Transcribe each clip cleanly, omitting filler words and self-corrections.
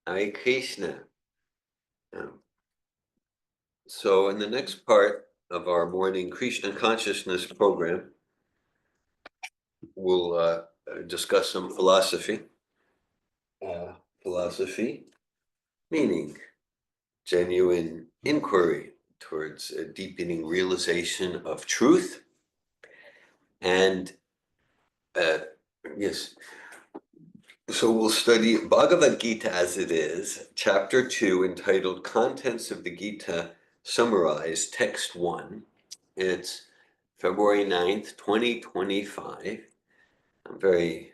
Hare Krishna. So in the next part of our morning Krishna consciousness program, we'll discuss some philosophy. Philosophy meaning genuine inquiry towards a deepening realization of truth. And yes, so we'll study Bhagavad Gita as it is, chapter 2, entitled Contents of the Gita Summarized, text 1. It's February 9th, 2025. I'm very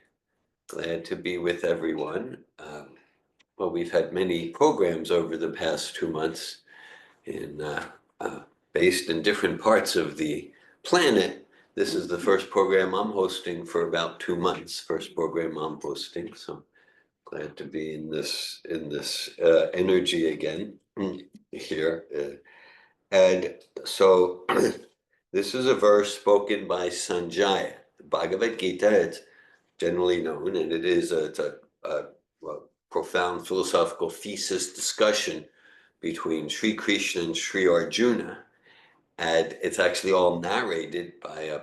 glad to be with everyone. Well, we've had many programs over the past 2 months based in different parts of the planet. This is the first program I'm hosting for about 2 months. First program I'm hosting, so glad to be in this energy again here. And so this is a verse spoken by Sanjaya. The Bhagavad Gita, it's generally known, and it's a profound philosophical thesis discussion between Sri Krishna and Sri Arjuna. And it's actually all narrated by a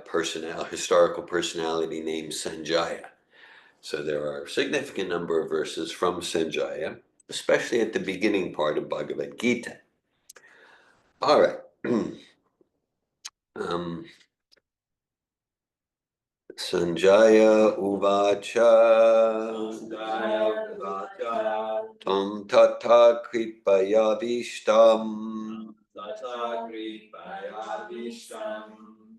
historical personality named Sanjaya. So there are a significant number of verses from Sanjaya, especially at the beginning part of Bhagavad Gita. All right. Sanjaya Uvacha Tam Tata Kripaya Vishtam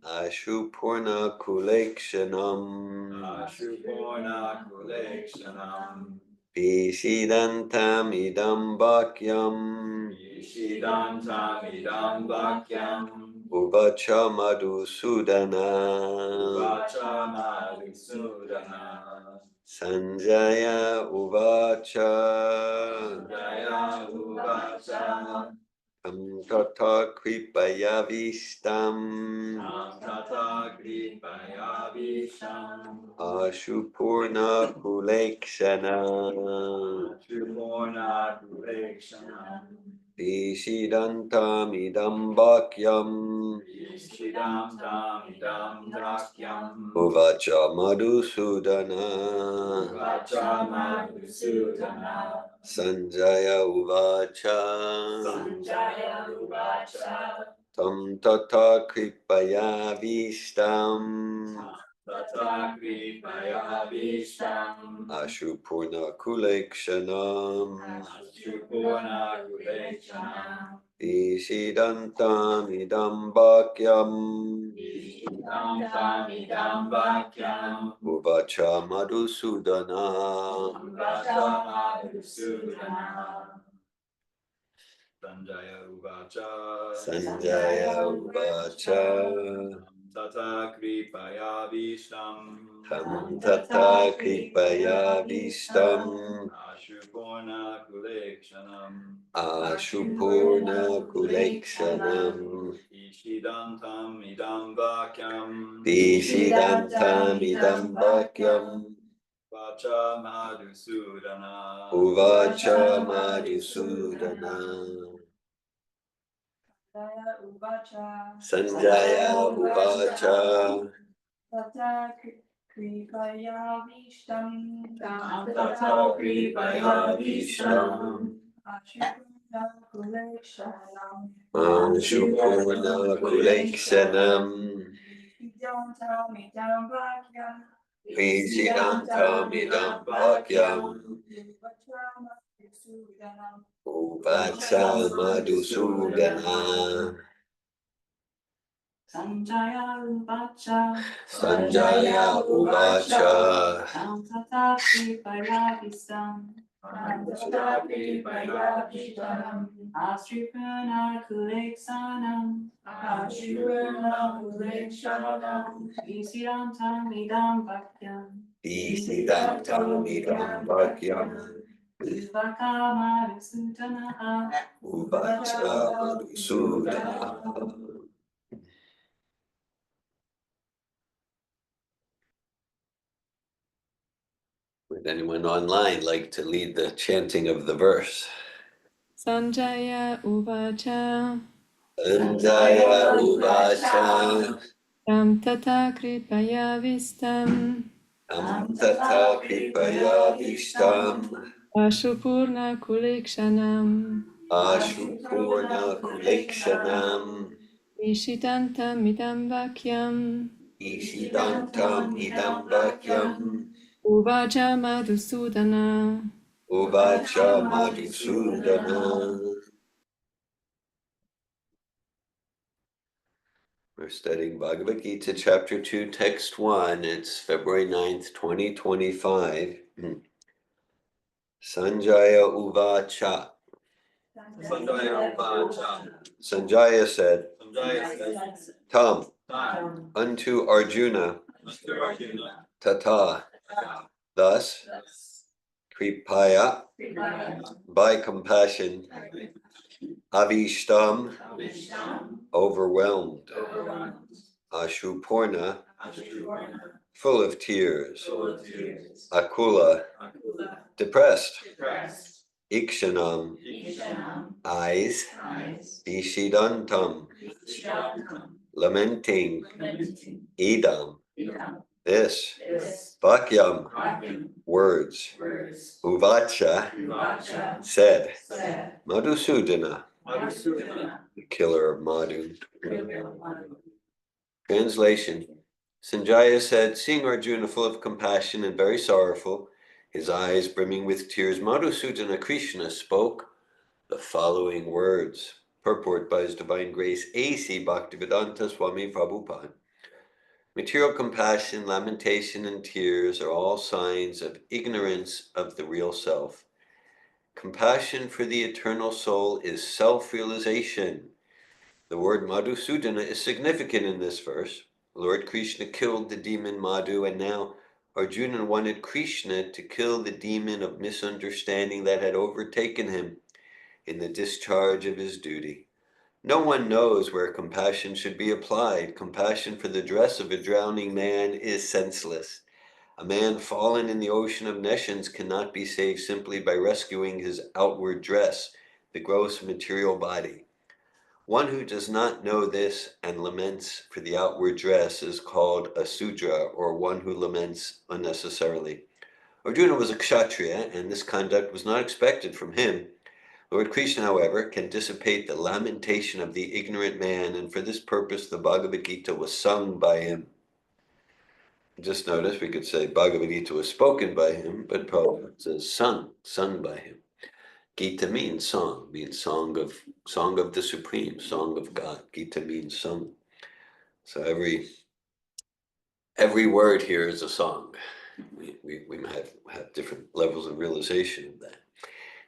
Ashupurna Kulekshanam Vishidantam idam bhakyam Uvacha Madhusudana Sanjaya Uvacha Tam Tata Kripaya Vishtam Ashupurna Kulekshana Vishidantam idam bhakyam Uvacha Madhusudana Sanjaya Uvacha Tam Tata Kripaya Vishtam Ashupurna Kulekshanam Vishidantam idam bhakyam Uvacha Madhusudana Sanjaya Uvacha Tata Kripaya Vishtam Ashupurna Kulekshanam Vishidantam idam bhakyam Uvacha Madhusudana Sanjaya Uvacha Tata Kripaya Vishtam Ashupurna Kulekshanam Vishidantam idam bhakyam Uvacha Madhusudana Sanjaya Uvacha Tata Kripaya Vishtam Ashupurna Kulekshanam Vishidantam idam bhakyam Uvacha Madhusudana. Would anyone online like to lead the chanting of the verse? Sanjaya Uvacha Sanjaya Uvacha Tam Tata Kripaya Vistam Tam Tata Kripaya Vishtam Ashupurna Kulekshanam Ashupurna Kulekshanam Ishitantam Idam Vakyam Ishidantam Idam Vakyam Uvacha Madhusudana. Uvacha Madhusudana. We're studying Bhagavad Gita, Chapter 2, Text 1. It's February 9th, 2025. Sanjaya Uvacha. Sanjaya Uvacha. Sanjaya said, Tam, unto Arjuna, Tata, thus, Kripaya, by compassion, Avishtam, overwhelmed, Ashupurna, full of tears, Akula, depressed, Ikshanam, eyes, Ishidantam, lamenting, Idam, this, Vakyam, words, Uvacha, said, Madhusudana, the killer of Madhu. Translation. Sanjaya said, seeing Arjuna full of compassion and very sorrowful, his eyes brimming with tears, Madhusudana Krishna spoke the following words. Purport by His Divine Grace, A.C. Bhaktivedanta Swami Prabhupada. Material compassion, lamentation, and tears are all signs of ignorance of the real self. Compassion for the eternal soul is self-realization. The word Madhusudana is significant in this verse. Lord Krishna killed the demon Madhu, and now Arjuna wanted Krishna to kill the demon of misunderstanding that had overtaken him in the discharge of his duty. No one knows where compassion should be applied. Compassion for the dress of a drowning man is senseless. A man fallen in the ocean of nescience cannot be saved simply by rescuing his outward dress, the gross material body. One who does not know this and laments for the outward dress is called a Sudra, or one who laments unnecessarily. Arjuna was a Kshatriya, and this conduct was not expected from him. Lord Krishna, however, can dissipate the lamentation of the ignorant man, and for this purpose the Bhagavad Gita was sung by him. Just notice we could say Bhagavad Gita was spoken by him, but Prabhupada says sung by him. Gita means song of the Supreme, song of God. Gita means sung. So every word here is a song. We might have different levels of realization of that.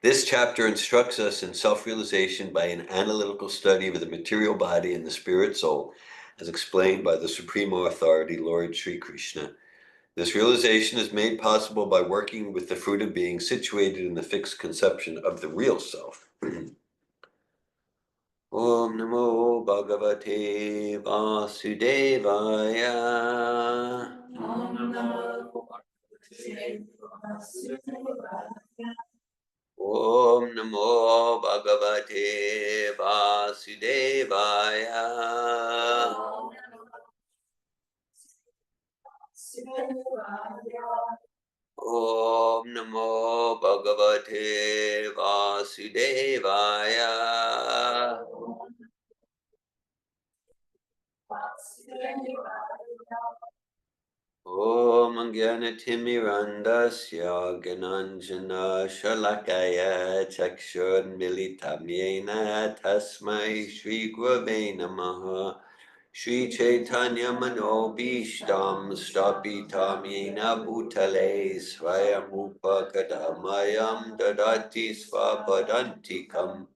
This chapter instructs us in self-realization by an analytical study of the material body and the spirit soul, as explained by the Supreme Authority, Lord Sri Krishna. This realization is made possible by working with the fruit of being situated in the fixed conception of the real self. Om Namo Bhagavate Vasudevaya. Om Namo Bhagavate Vasudevaya. Om Namo Bhagavate Vasudevaya. Om Namo Bhagavate Vasudevaya. Om Jnanatimirandasya Gananjana Shalakaya Chakshurmilitam Yena Tasmai Shri Gurave Namaha. Shri Chaitanya Manobishtam Stapitam Yena Bhutale Swayamupa Kadamayam Dadati Svapadantikam.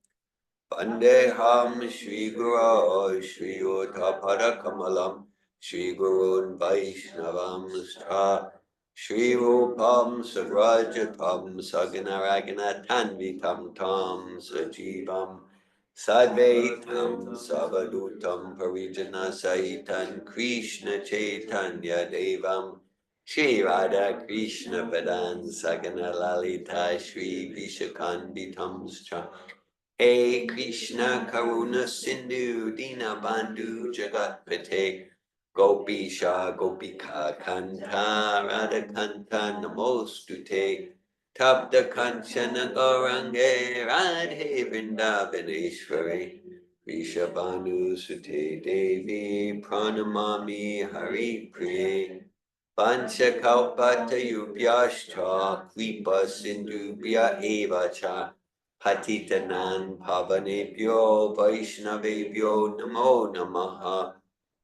Vandeham Shri Guru Shri Uttapara Kamalam Shri Gurun Vaishnavam Sta Shri Rupam Sagrajatam Saganaragana Tanvitam Tam Sajivam Sadvaitam Savadutam Parijana Sahitan Krishna Chaitanya Devam Shri Radha Krishna Padan Sagana Lalita Shri Vishakanditamscha Hey Krishna Karuna Sindhu Dina Bandhu Jagat Pate Gopisha Gopika Kanta Radha Kanta Namostute Tapta Kanchana Gaurange Radhe Vrindavaneshwari Vishabhanu Sute Devi Pranamami Hari Priye Panchakalpatayubhyascha Kripa Sindhubhya Eva Cha Patitanan Pavanebhyo Vaishnavebhyo Namo Namaha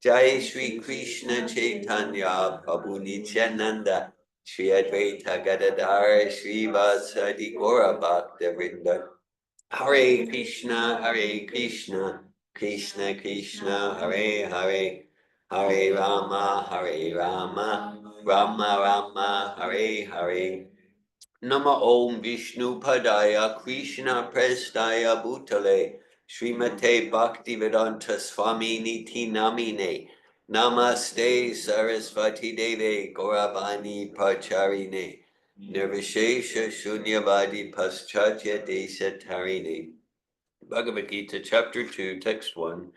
Jai Shri Krishna Chaitanya Prabhu Nityananda Shri Advaita Gadadhara Shri Vasadi Gaura Bhakta Vrinda Hare Krishna Krishna Krishna Hare Hare Hare Rama Rama Rama Hare Hare Nama Om Vishnu Padaya Krishna Prestaya Bhutale Srimate Bhaktivedanta Swami Niti Namine Namaste Sarasvati Deve Gauravani Pacharine Nirvishesha Shunyavadi Paschatya Desatarine Bhagavad Gita Chapter 2 Text 1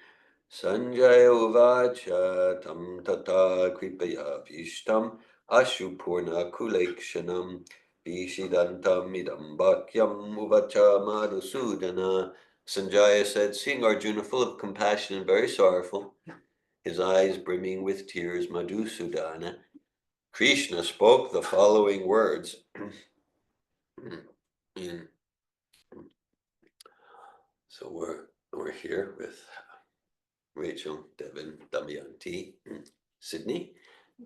Sanjaya Uvacha Tam Tata Kripaya Vishtam Ashupurna Kulekshanam Vishidantam Idam Bhakyam Uvacha Madhusudana. Sanjaya said, seeing Arjuna full of compassion and very sorrowful, his eyes brimming with tears, Madhusudana, Krishna spoke the following words. So we're here with Rachel, Devin, Damayanti, Sydney,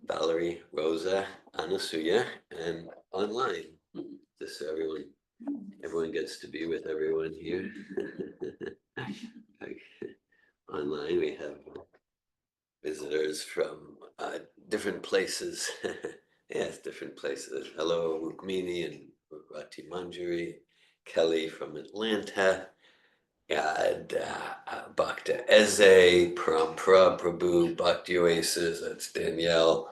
Valerie, Rosa, Anasuya, and online. Just so everyone gets to be with everyone here. Online, we have visitors from different places. Yes, different places. Hello, Rukmini and Rati Manjari, Kelly from Atlanta. Bhakta Eze, Parampara Prabhu, Bhakti Oasis, that's Danielle,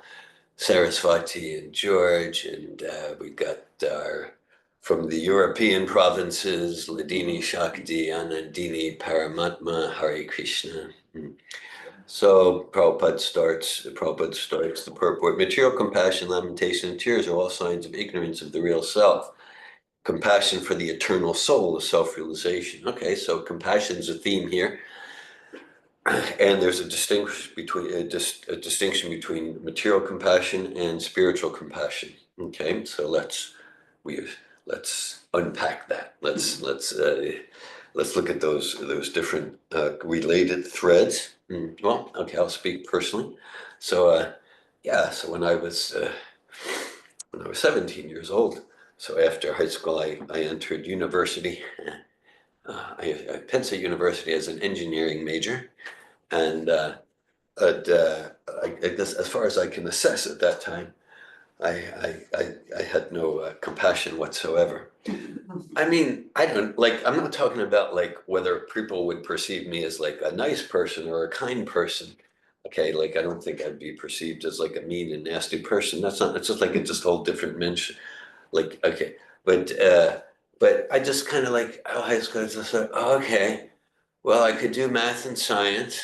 Saraswati and George, and we got our, from the European provinces, Ladini Shakti, Anandini, Paramatma, Hare Krishna. So Prabhupada starts the purport. Material compassion, lamentation, and tears are all signs of ignorance of the real self. Compassion for the eternal soul is self-realization. Okay, so compassion is a theme here, and there's a distinction between material compassion and spiritual compassion. Okay, so let's unpack that. Let's look at those different related threads. Well, okay, I'll speak personally. So so when I was 17 years old. So after high school, I entered university. I Penn State University as an engineering major, and I guess as far as I can assess at that time, I had no compassion whatsoever. I mean, I don't like. I'm not talking about like whether people would perceive me as like a nice person or a kind person. Okay, like I don't think I'd be perceived as like a mean and nasty person. That's not. It's just like it's just a whole different mention. Like okay, but I just kind of like high school. Just like okay, well I could do math and science,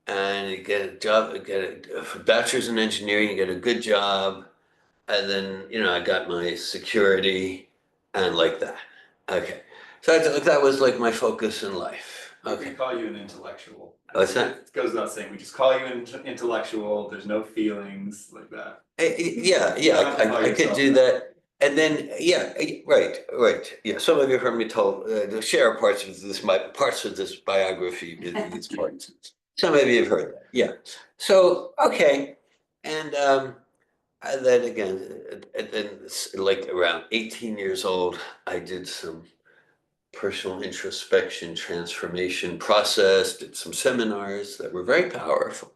and you get a job, get a bachelor's in engineering, you get a good job, and then I got my security, and like that. Okay, so that was like my focus in life. Okay. We call you an intellectual. What's that? It goes without saying. We just call you an intellectual. There's no feelings like that. Yeah, I could do that. And then, right. Yeah, some of you heard me share parts of this biography in these parts. Some of you have heard that, yeah. So, okay, and then again, and then like around 18 years old, I did some personal introspection, transformation process, did some seminars that were very powerful.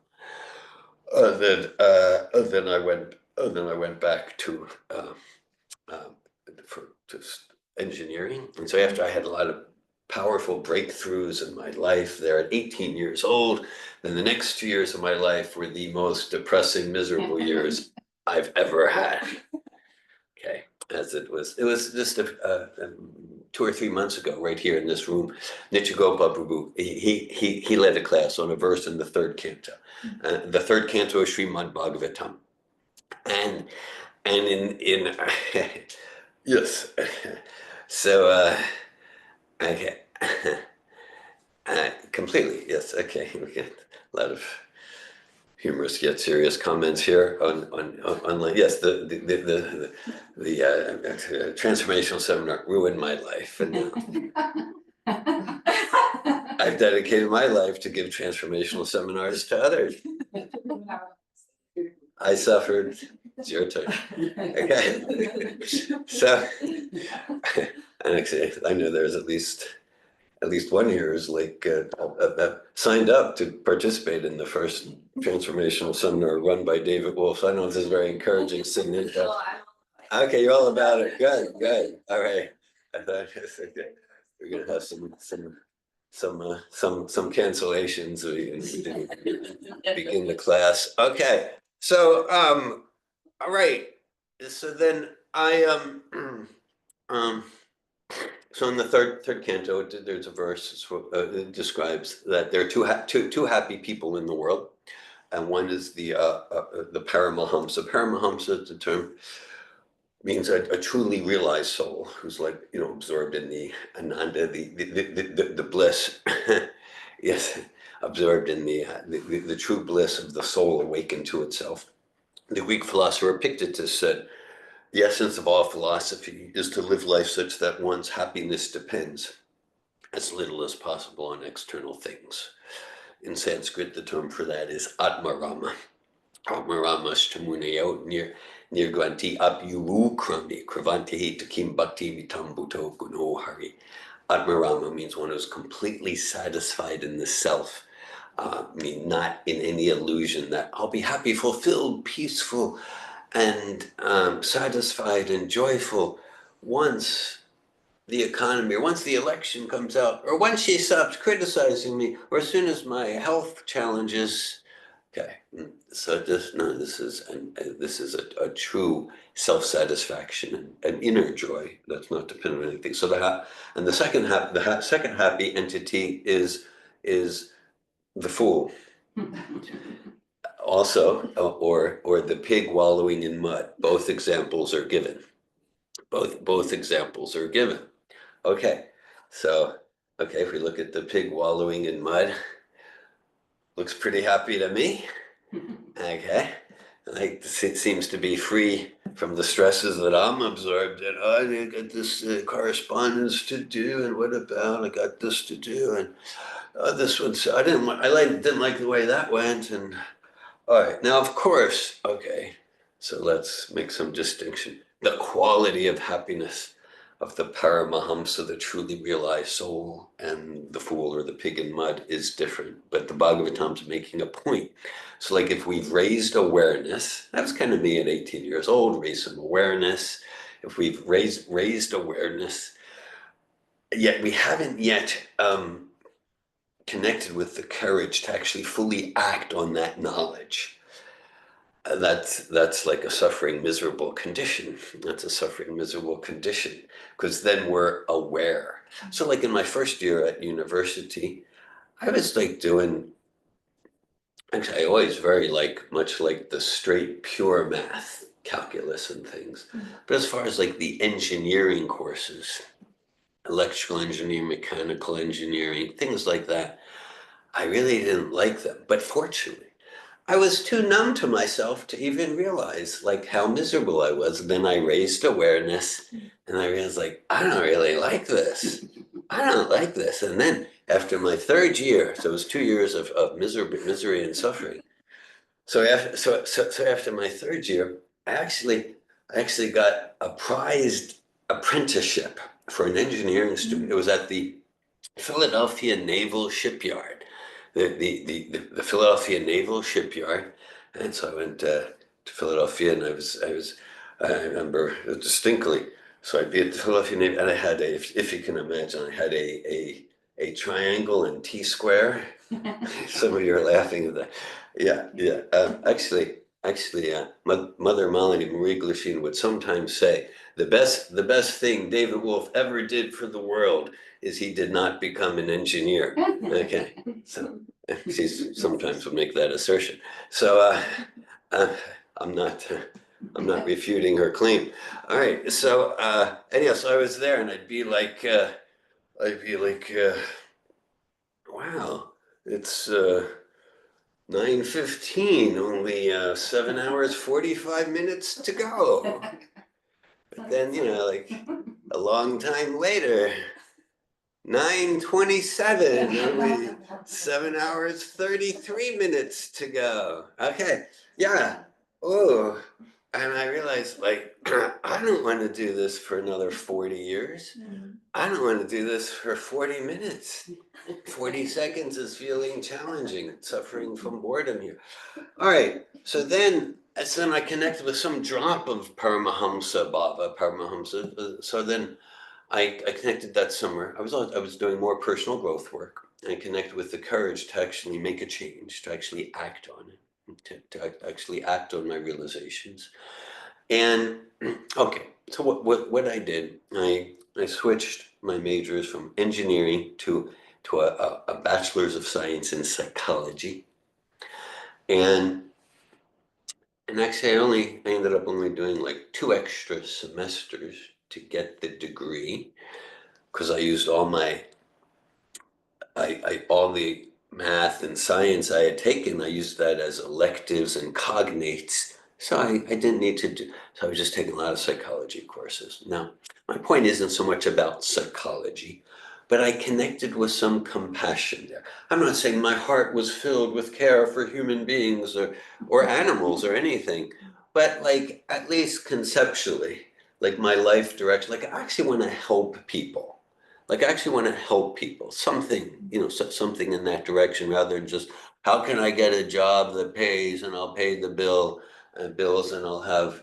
Then I went back to for just engineering, and so after I had a lot of powerful breakthroughs in my life there at 18 years old, then the next 2 years of my life were the most depressing, miserable years. I've ever had. Okay, as it was just 2 or 3 months ago, right here in this room, Nichigopa Prabhu, he led a class on a verse in the third canto. The third canto of Srimad Bhagavatam. And in yes. So okay. Completely, yes, okay. We get a lot of humorous yet serious comments here online. Yes, the transformational seminar ruined my life, and I've dedicated my life to give transformational seminars to others. I suffered. It's your turn. Okay. So, and actually, I know there's at least one here is like signed up to participate in the first transformational seminar run by David Wolf. So I know this is very encouraging. Okay, you're all about it. Good, good. All right. I thought we're gonna have some cancellations. We didn't begin the class. Okay. So all right. So then I so in the third canto, there's a verse it describes that there are two happy people in the world, and one is the Paramahamsa. Paramahamsa, the term means a truly realized soul who's like absorbed in the ananda, the bliss. Yes, absorbed in the true bliss of the soul awakened to itself. The Greek philosopher Epictetus said, the essence of all philosophy is to live life such that one's happiness depends as little as possible on external things. In Sanskrit, the term for that is Atmarama. Atmarama shtamuneo nirgvanti apyuru krami kravanti takim bhakti vitambuto guno hari. Atmarama means one who's completely satisfied in the self. Not in any illusion that I'll be happy, fulfilled, peaceful, and satisfied and joyful once the economy, or once the election comes out, or once she stops criticizing me, or as soon as my health challenges. Okay, so this is a true self-satisfaction and inner joy that's not dependent on anything. So the second happy entity is the fool. Also, or the pig wallowing in mud. Both examples are given. Both examples are given. Okay, so if we look at the pig wallowing in mud, looks pretty happy to me. Okay, like it seems to be free from the stresses that I'm absorbed in. Oh, I got this correspondence to do, and what about I got this to do, and this one's I didn't like the way that went, and all right, now of course, okay, so let's make some distinction. The quality of happiness of the Paramahamsa, the truly realized soul, and the fool or the pig in mud is different, but the Bhagavatam's making a point. So like if we've raised awareness, that was kind of me at 18 years old, raised some awareness. If we've raised awareness, yet we haven't yet connected with the courage to actually fully act on that knowledge. That's like a suffering, miserable condition. That's a suffering, miserable condition, because then we're aware. So like in my first year at university, I was like doing, actually I always very much like the straight, pure math, calculus and things. But as far as like the engineering courses, electrical engineering, mechanical engineering, things like that, I really didn't like them. But fortunately, I was too numb to myself to even realize like how miserable I was. And then I raised awareness and I realized like, I don't really like this. I don't like this. And then after my third year, so it was 2 years of misery and suffering. So after my third year, I actually got a prized apprenticeship for an engineering student. It was at the Philadelphia Naval Shipyard. The Philadelphia Naval Shipyard, and so I went to Philadelphia, and I remember distinctly. So I'd be at the Philadelphia Naval, and I had if you can imagine, I had a triangle and T-square. Some of you are laughing at that. Yeah. Actually, actually, Mother Malini Marie Glasheen would sometimes say, the best thing David Wolf ever did for the world is he did not become an engineer. Okay, so she sometimes would make that assertion. So I'm not refuting her claim. All right, so anyhow, so I was there, and I'd be like, wow, it's 9:15, only 7 hours 45 minutes to go. But then, like a long time later, 9:27, only 7 hours 33 minutes to go. Okay, yeah. Oh, and I realized, like, I don't want to do this for another 40 years. I don't want to do this for 40 minutes. 40 seconds is feeling challenging, suffering from boredom here. All right, so then I connected with some drop of Paramahamsa Bhava, Paramahamsa. So then I connected that summer. I was doing more personal growth work. I connected with the courage to actually make a change, to actually act on it, to actually act on my realizations. And okay, so what I did, I switched my majors from engineering to a bachelor's of science in psychology. And actually I ended up only doing like 2 extra semesters to get the degree, because I used all all the math and science I had taken, I used that as electives and cognates. So I didn't need to do, so I was just taking a lot of psychology courses. Now, my point isn't so much about psychology, but I connected with some compassion there. I'm not saying my heart was filled with care for human beings or animals or anything, but like, at least conceptually, like my life direction, like I actually want to help people. Like I actually want to help people, something, something in that direction, rather than just, how can I get a job that pays and I'll pay the bills, and I'll have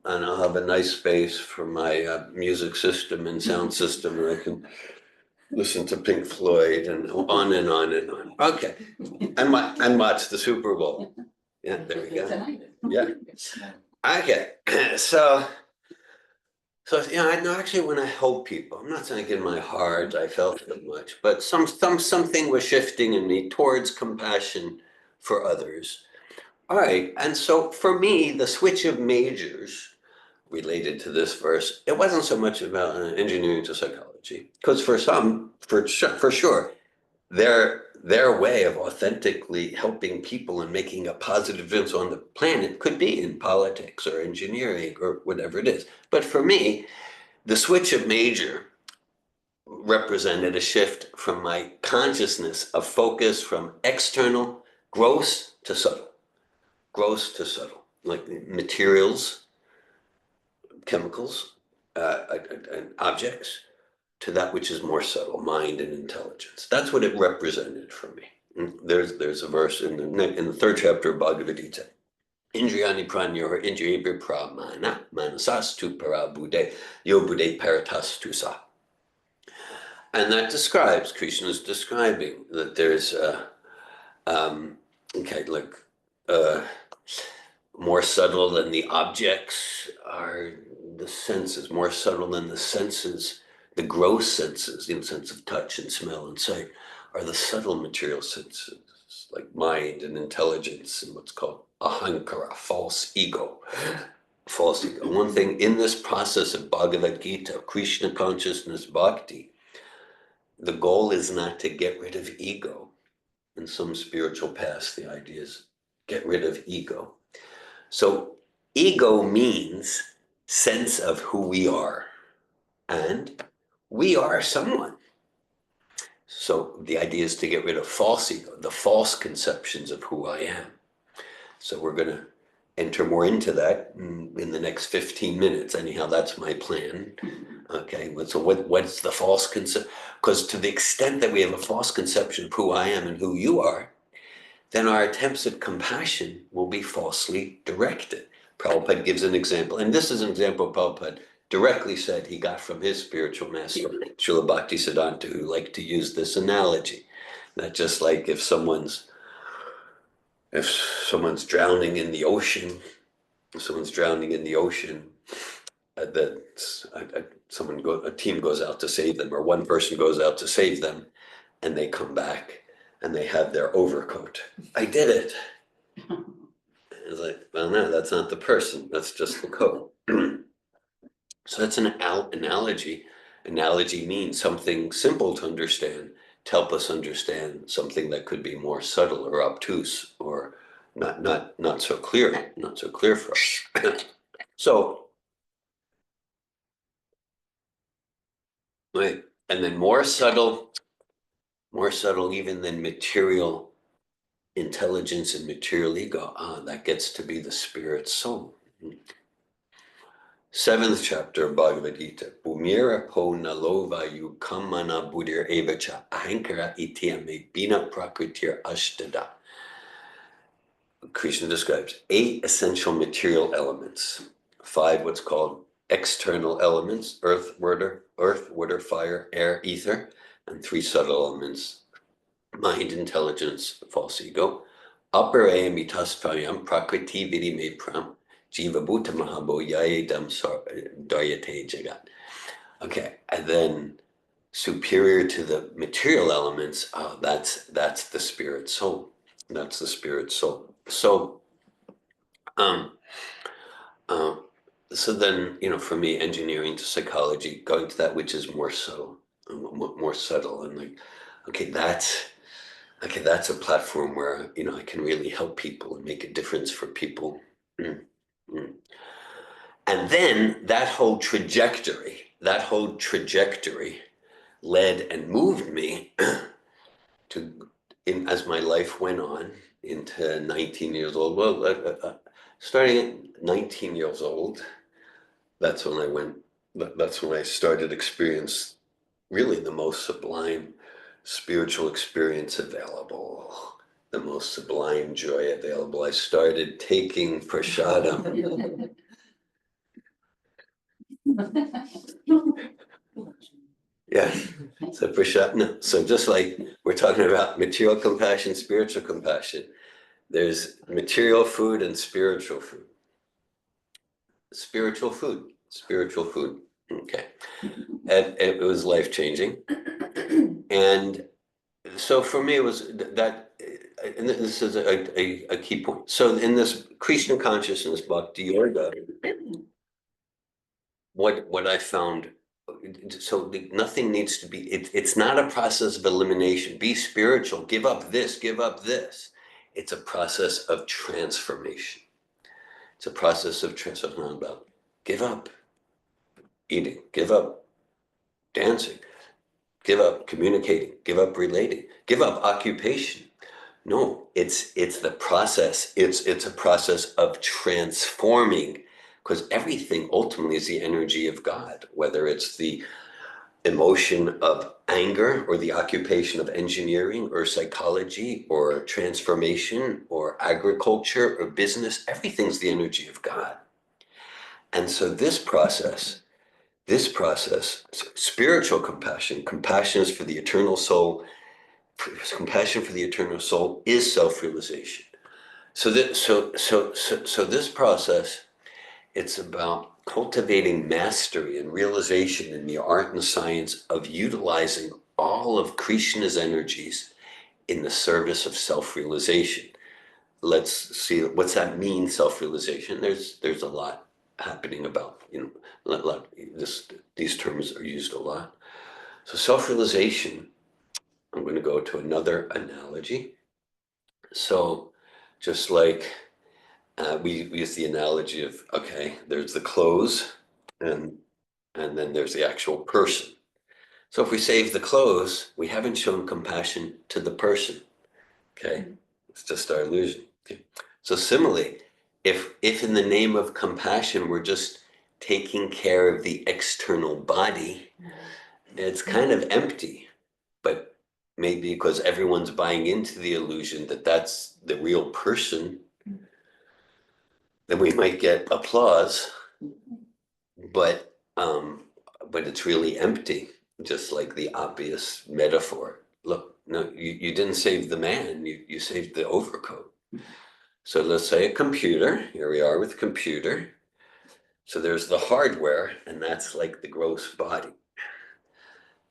a nice space for my music system and sound system, and I can listen to Pink Floyd and on and on and on. Okay, and watch the Super Bowl. Yeah, there we go. Yeah. Okay, so I actually want to help people. I'm not saying in my heart I felt it much, but something was shifting in me towards compassion for others. All right, and so for me, the switch of majors related to this verse, it wasn't so much about engineering to psychology, because for some, for sure, their way of authentically helping people and making a positive difference on the planet could be in politics or engineering or whatever it is. But for me, the switch of major represented a shift from my consciousness of focus from external, gross to subtle, like materials, chemicals, and objects, to that which is more subtle, mind and intelligence. That's what it represented for me. And there's a verse in the 3rd chapter of Bhagavad Gita. Indriyani pranyor indriya pramana manasastu parabuddhe yo buddhe paratastu sa. And that describes, Krishna is describing that there's more subtle than the objects are the senses, more subtle than the senses, the gross senses, sense of touch and smell and sight, are the subtle material senses, like mind and intelligence and what's called ahankara, false ego. False ego. One thing in this process of Bhagavad Gita, Krishna consciousness bhakti, the goal is not to get rid of ego. In some spiritual paths, the idea is get rid of ego. So ego means sense of who we are, and we are someone. So the idea is to get rid of false ego, the false conceptions of who I am. So we're going to enter more into that in the next 15 minutes. Anyhow, that's my plan. Okay, so what's the false concept? Because to the extent that we have a false conception of who I am and who you are, then our attempts at compassion will be falsely directed. Prabhupada gives an example, and this is an example Prabhupada directly said he got from his spiritual master, Srila Bhaktisiddhanta, who liked to use this analogy. That just like if someone's if someone's drowning in the ocean, a team goes out to save them, or one person goes out to save them, and they come back and they have their overcoat. I did it. It's like, well, no, that's not the person. That's just the coat. So that's an analogy. Analogy means something simple to understand, to help us understand something that could be more subtle or obtuse or not so clear, for us. So, right, and then more subtle even than material intelligence and material ego. That gets to be the spirit soul. 7th chapter of Bhagavad Gita. Bhumira po nalova yukamana buddhir evacha ahankara ityame bina prakritir ashtada. Krishna describes 8 essential material elements, 5 what's called external elements, earth, water, fire, air, ether, and 3 subtle elements, mind, intelligence, false ego. Apare mitastvayam prakriti vidime pram jiva bhuta mahabo yayedam daryate jagat. Okay, and then superior to the material elements, that's the spirit soul. That's the spirit soul. So, so then, for me, engineering to psychology, going to that which is more subtle, and like, okay, that's a platform where I can really help people and make a difference for people. Mm, mm. And then that whole trajectory led and moved me as my life went on into 19 years old. Well, starting at 19 years old, that's when I started experience really the most sublime spiritual experience available, the most sublime joy available. I started taking prasadam. Yeah, so prashad. No, so just like we're talking about material compassion, spiritual compassion, there's material food and spiritual food. Spiritual food. Okay, and it was life changing, and so for me it was that, and this is a key point. So in this Krishna consciousness, Bhakti Yoga, what I found, so nothing needs to be, it's not a process of elimination. Be spiritual, give up this. It's a process of transformation. It's a process of transformation. Not about give up eating, give up dancing, give up communicating, give up relating, give up occupation. No, it's the process. It's a process of transforming, because everything ultimately is the energy of God, whether it's the emotion of anger or the occupation of engineering or psychology or transformation or agriculture or business. Everything's the energy of God. And so this process, spiritual compassion is for the eternal soul. Compassion for the eternal soul is self-realization. So this process, it's about cultivating mastery and realization in the art and science of utilizing all of Krishna's energies in the service of self-realization. Let's see, what's that mean, self-realization? There's a lot happening about, these terms are used a lot. So self-realization, I'm going to go to another analogy. So just like we use the analogy of, okay, there's the clothes and then there's the actual person. So if we save the clothes, we haven't shown compassion to the person. Okay, it's just our illusion. Okay. So similarly, if in the name of compassion we're just taking care of the external body, it's kind of empty. But maybe because everyone's buying into the illusion that that's the real person, then we might get applause, but it's really empty, just like the obvious metaphor. Look, no, you didn't save the man, you saved the overcoat. So let's say a computer, here we are with computer. So there's the hardware, and that's like the gross body.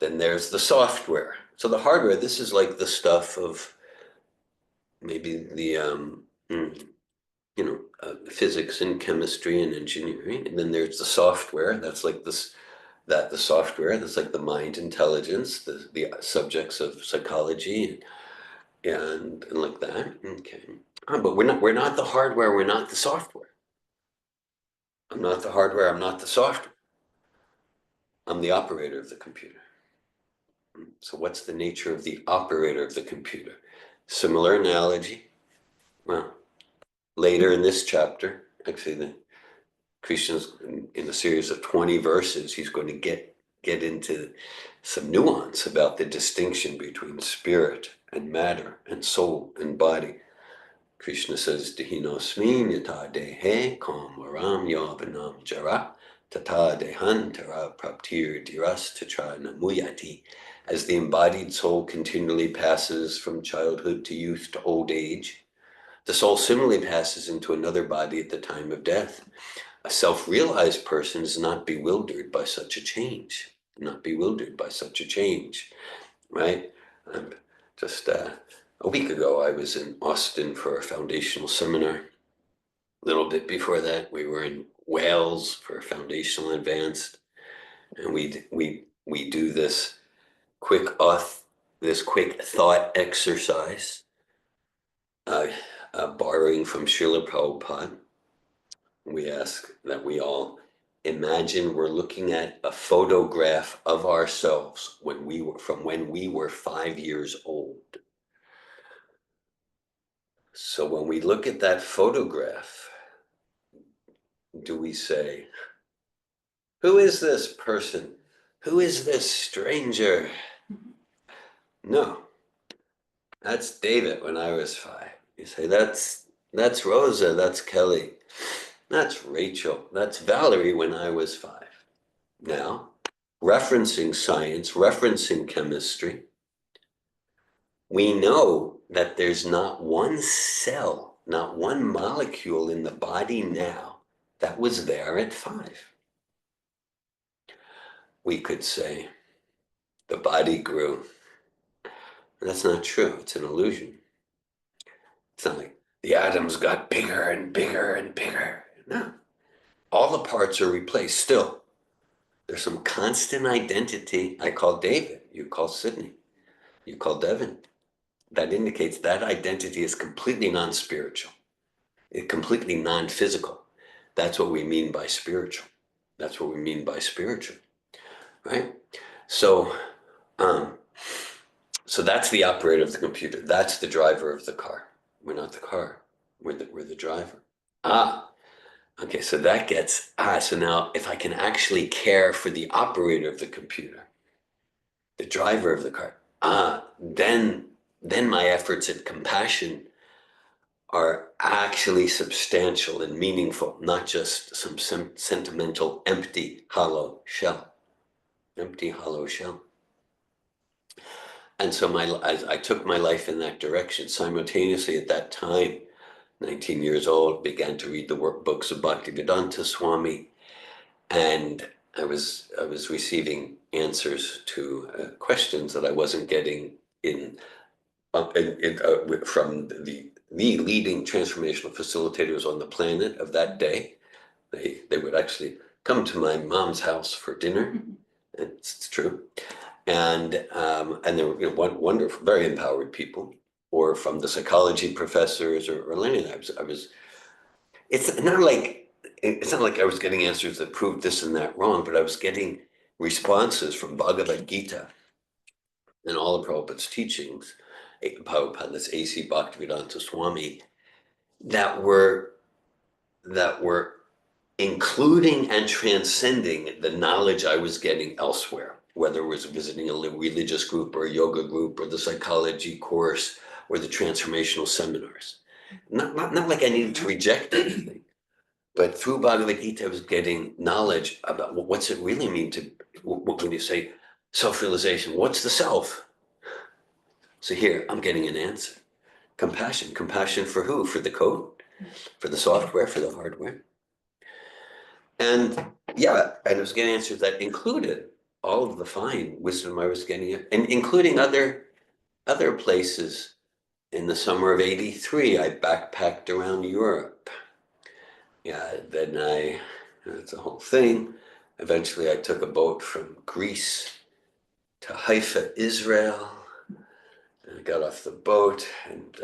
Then there's the software. So the hardware, this is like the stuff of maybe the, physics and chemistry and engineering. And then there's the software, that's like this, the software, that's like the mind intelligence, the subjects of psychology and like that. Okay. But we're not the hardware, we're not the software. I'm not the hardware, I'm not the software. I'm the operator of the computer. So what's the nature of the operator of the computer? Similar analogy. Well, later in this chapter, actually Krishna's in a series of 20 verses, he's going to get into some nuance about the distinction between spirit and matter and soul and body. Krishna says, Dehinosmin yata dehe kam varam yavanam jara tata dehantara praptir diras tatra namuyati. As the embodied soul continually passes from childhood to youth to old age, the soul similarly passes into another body at the time of death. A self-realized person is not bewildered by such a change, not bewildered by such a change, right? Just a week ago, I was in Austin for a foundational seminar. A little bit before that, we were in Wales for a foundational advanced, and we do this quick thought exercise, borrowing from Srila Prabhupada. We ask that we all imagine we're looking at a photograph of ourselves when we were 5 years old. So when we look at that photograph, do we say, who is this person? Who is this stranger? No, that's David when I was 5. You say, that's Rosa, that's Kelly, that's Rachel, that's Valerie when I was 5. Now, referencing science, referencing chemistry, we know that there's not one cell, not one molecule in the body now that was there at 5. We could say the body grew. That's not true. It's an illusion. It's not like the atoms got bigger and bigger and bigger. No. All the parts are replaced still. There's some constant identity. I call David, you call Sydney, you call Devin. That indicates that identity is completely non-spiritual. It's completely non-physical. That's what we mean by spiritual. That's what we mean by spiritual, right? So that's the operator of the computer. That's the driver of the car. We're not the car. We're the driver. Okay, so that gets, so now if I can actually care for the operator of the computer, the driver of the car, then my efforts at compassion are actually substantial and meaningful, not just some sentimental, empty, hollow shell. Empty, hollow shell. And so I took my life in that direction. Simultaneously at that time, 19 years old, began to read the workbooks of Bhaktivedanta Swami, and I was receiving answers to questions that I wasn't getting from the leading transformational facilitators on the planet of that day. They would actually come to my mom's house for dinner. It's true. And they were wonderful, very empowered people, or from the psychology professors or any of that. It's not like I was getting answers that proved this and that wrong, but I was getting responses from Bhagavad Gita and all of Prabhupada's teachings, Prabhupada, that's A.C. Bhaktivedanta Swami, that were including and transcending the knowledge I was getting elsewhere, whether it was visiting a religious group or a yoga group or the psychology course or the transformational seminars. Not like I needed to reject anything, but through Bhagavad Gita, I was getting knowledge about what's it really mean to, when you say self-realization, what's the self? So here, I'm getting an answer. compassion. Compassion for who? For the code, for the software, for the hardware. And yeah, and I was getting answers that included all of the fine wisdom I was getting, and including other places. In the summer of '83, I backpacked around Europe. Yeah, then it's a whole thing. Eventually, I took a boat from Greece to Haifa, Israel. And I got off the boat, and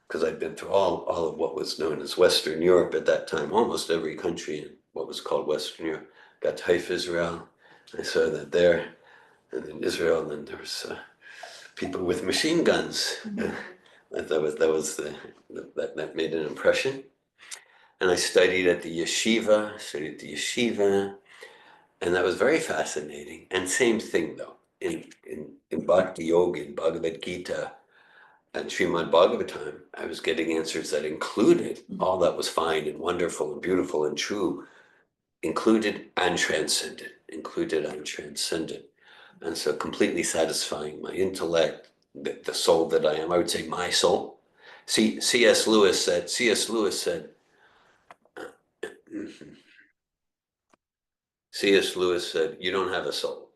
because I'd been through all of what was known as Western Europe at that time, almost every country in what was called Western Europe. Got to Haifa, Israel. I saw that there, and in Israel, and then there was people with machine guns. That made an impression. And I studied at the yeshiva, and that was very fascinating. And same thing though, in Bhakti Yoga, in Bhagavad Gita, and Srimad Bhagavatam, I was getting answers that included all that was fine and wonderful and beautiful and true, included and transcended. And so completely satisfying my intellect, the soul that I am. I would say my soul. C.S. Lewis said, C.S. Lewis said, you don't have a soul.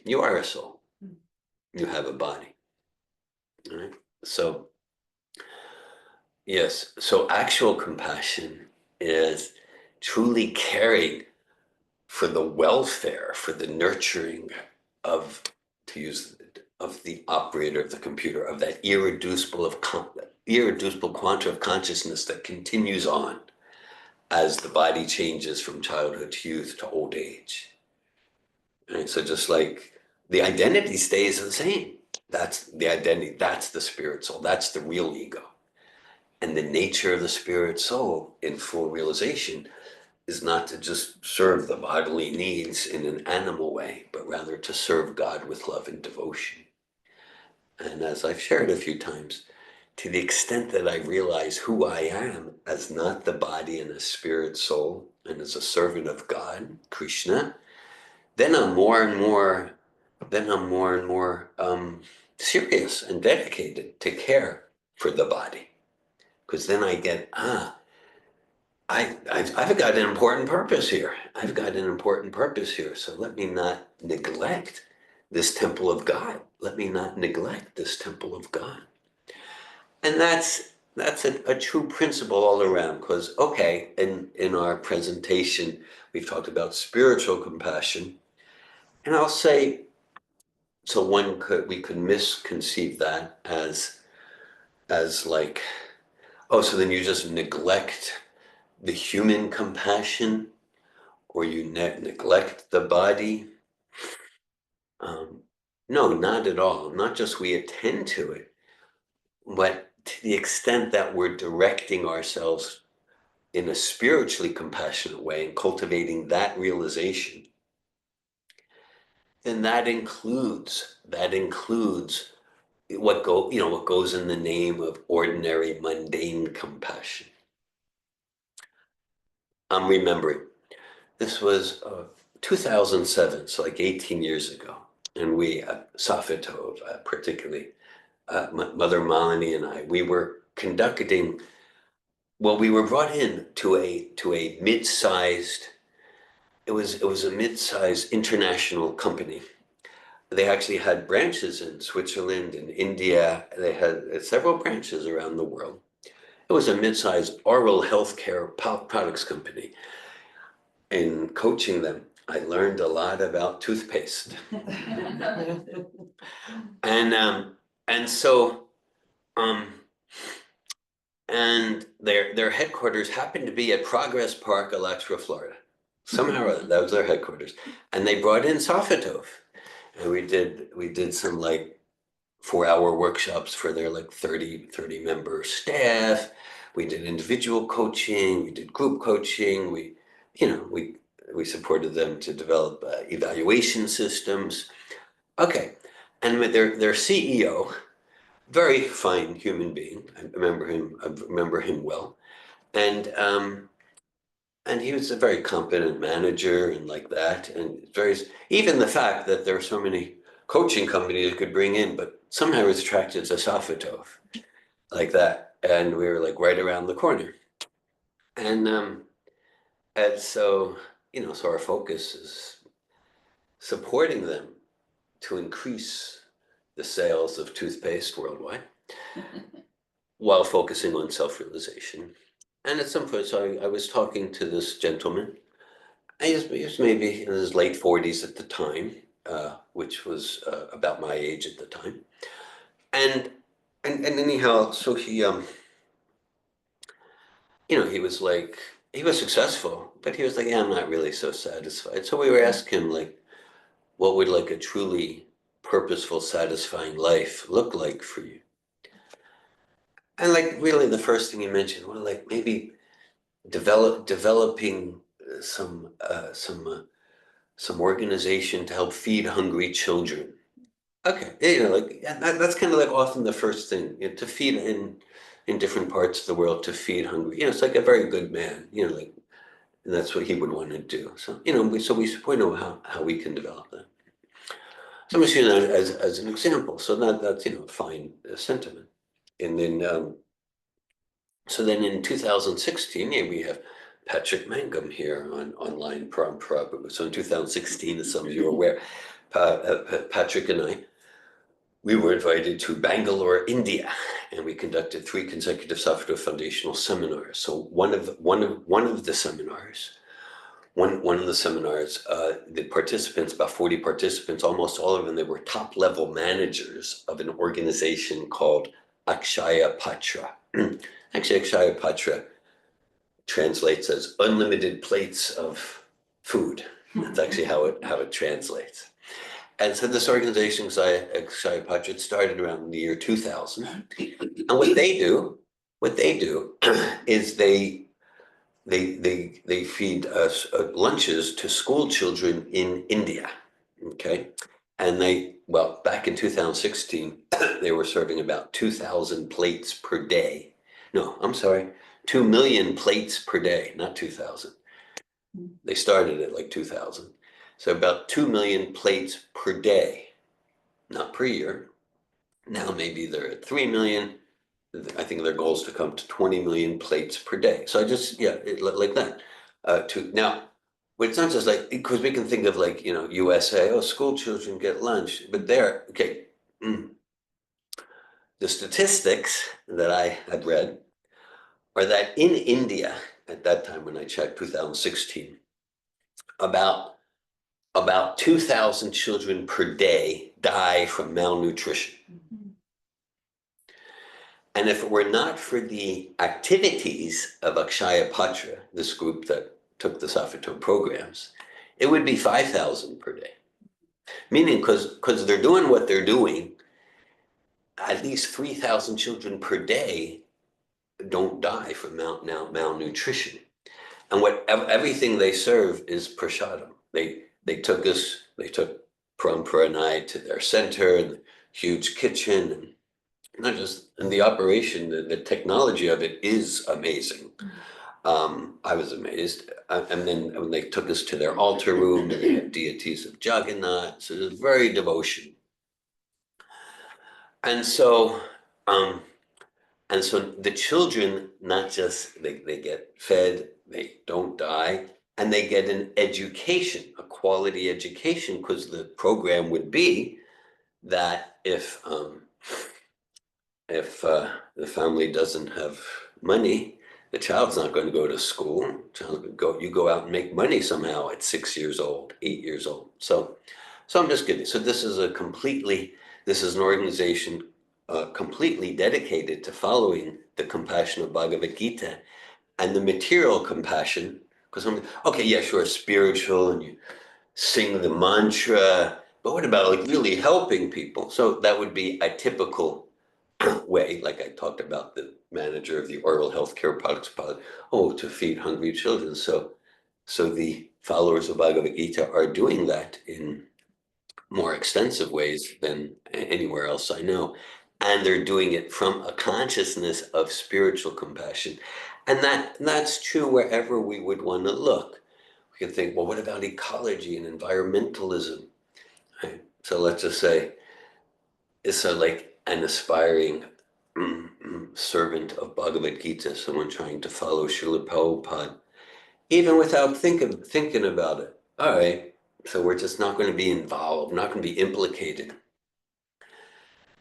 You are a soul. You have a body. All right? So, yes, so actual compassion is truly caring for the welfare, for the nurturing of, of the operator of the computer, of that irreducible quantum of consciousness that continues on as the body changes from childhood to youth to old age. Right? So just like the identity stays the same. That's the identity, that's the spirit soul, that's the real ego. And the nature of the spirit soul in full realization is not to just serve the bodily needs in an animal way, but rather to serve God with love and devotion. And as I've shared a few times, to the extent that I realize who I am as not the body and a spirit soul, and as a servant of God, Krishna, then I'm more and more serious and dedicated to care for the body. Because then I get, I've got an important purpose here. So let me not neglect this temple of God. And that's a true principle all around. Because, okay, in our presentation, we've talked about spiritual compassion. And I'll say, so we could misconceive that as like, oh, so then you just neglect the human compassion, or you neglect the body. No, not at all. Not just we attend to it, but to the extent that we're directing ourselves in a spiritually compassionate way and cultivating that realization, then that includes what goes in the name of ordinary mundane compassion. I'm remembering, this was 2007, so like 18 years ago, and we, Safetov, particularly, Mother Malini and I, we were conducting, well, we were brought in to a mid-sized, it was a mid-sized international company. They actually had branches in Switzerland and India. They had several branches around the world. It was a mid-sized oral healthcare products company. In coaching them, I learned a lot about toothpaste. And their headquarters happened to be at Progress Park, Alachua, Florida. Somehow that was their headquarters. And they brought in Safetov. And we did some like 4-hour workshops for their like 30 member staff. We did individual coaching, we did group coaching, we supported them to develop evaluation systems. Okay, and with their CEO, very fine human being. I remember him well, and he was a very competent manager and like that. And even the fact that there are so many coaching companies you could bring in, but somehow I was attracted to Safetov. like that. And we were like right around the corner. And so, so our focus is supporting them to increase the sales of toothpaste worldwide while focusing on self-realization. And at some point, so I was talking to this gentleman. He was maybe in his late 40s at the time, which was about my age at the time. And anyhow, so he was like, he was successful, but he was like, yeah, I'm not really so satisfied. So we were asking him, like, what would like a truly purposeful, satisfying life look like for you? And like really the first thing he mentioned, well, like maybe developing some organization to help feed hungry children. Okay, like that's kind of like often the first thing, to feed in different parts of the world, to feed hungry. It's like a very good man, like, and that's what he would want to do. So we know how we can develop that. So I'm just using that as an example. So that's a fine sentiment. And then so then in 2016, yeah, we have Patrick Mangum here on online Prabhu. So in 2016, as some of you are aware, Patrick and I, we were invited to Bangalore, India, and we conducted 3 consecutive software foundational seminars. So one of the seminars, the participants, about 40 participants, almost all of them, they were top level managers of an organization called Akshaya Patra. Actually, Akshaya Patra translates as unlimited plates of food. That's actually how it translates. And so this organization, Akshaya Patra, started around the year 2000. And what they do is they feed us lunches to school children in India. Okay. And back in 2016, they were serving about 2,000 plates per day. No, I'm sorry, 2 million plates per day, not 2,000. They started at like 2,000. So about 2 million plates per day, not per year. Now maybe they're at 3 million. I think their goal is to come to 20 million plates per day. So I just, like that. Now, it's not just like, because we can think of like, USA, oh, school children get lunch, but the statistics that I had read are that in India, at that time when I checked, 2016, about 2,000 children per day die from malnutrition. And if it were not for the activities of Akshaya Patra, this group that took the Safato programs, it would be 5,000 per day. Meaning, because they're doing what they're doing, at least 3,000 children per day don't die from malnutrition. And everything they serve is prasadam. They took Parampara and I to their center, and the huge kitchen, and not just in the operation, the technology of it is amazing. I was amazed. And then when they took us to their altar room, and they had deities of Jagannath, so it was very devotion. And so the children, not just they get fed, they don't die, and they get an education, a quality education, because the program would be that if the family doesn't have money, the child's not going to go to school. You go out and make money somehow at 6 years old, 8 years old. So I'm just kidding. So this is an organization completely dedicated to following the compassion of Bhagavad Gita and the material compassion. Because okay, yeah, sure, spiritual, and you sing the mantra, but what about like really helping people? So that would be a typical way, like I talked about the manager of the oral healthcare products pilot, to feed hungry children. So the followers of Bhagavad Gita are doing that in more extensive ways than anywhere else I know. And they're doing it from a consciousness of spiritual compassion. And that's true wherever we would want to look. We can think, well, what about ecology and environmentalism? Right? So let's just say, it's like an aspiring servant of Bhagavad Gita, someone trying to follow Srila Prabhupada, even without thinking about it. All right, so we're just not going to be involved, not going to be implicated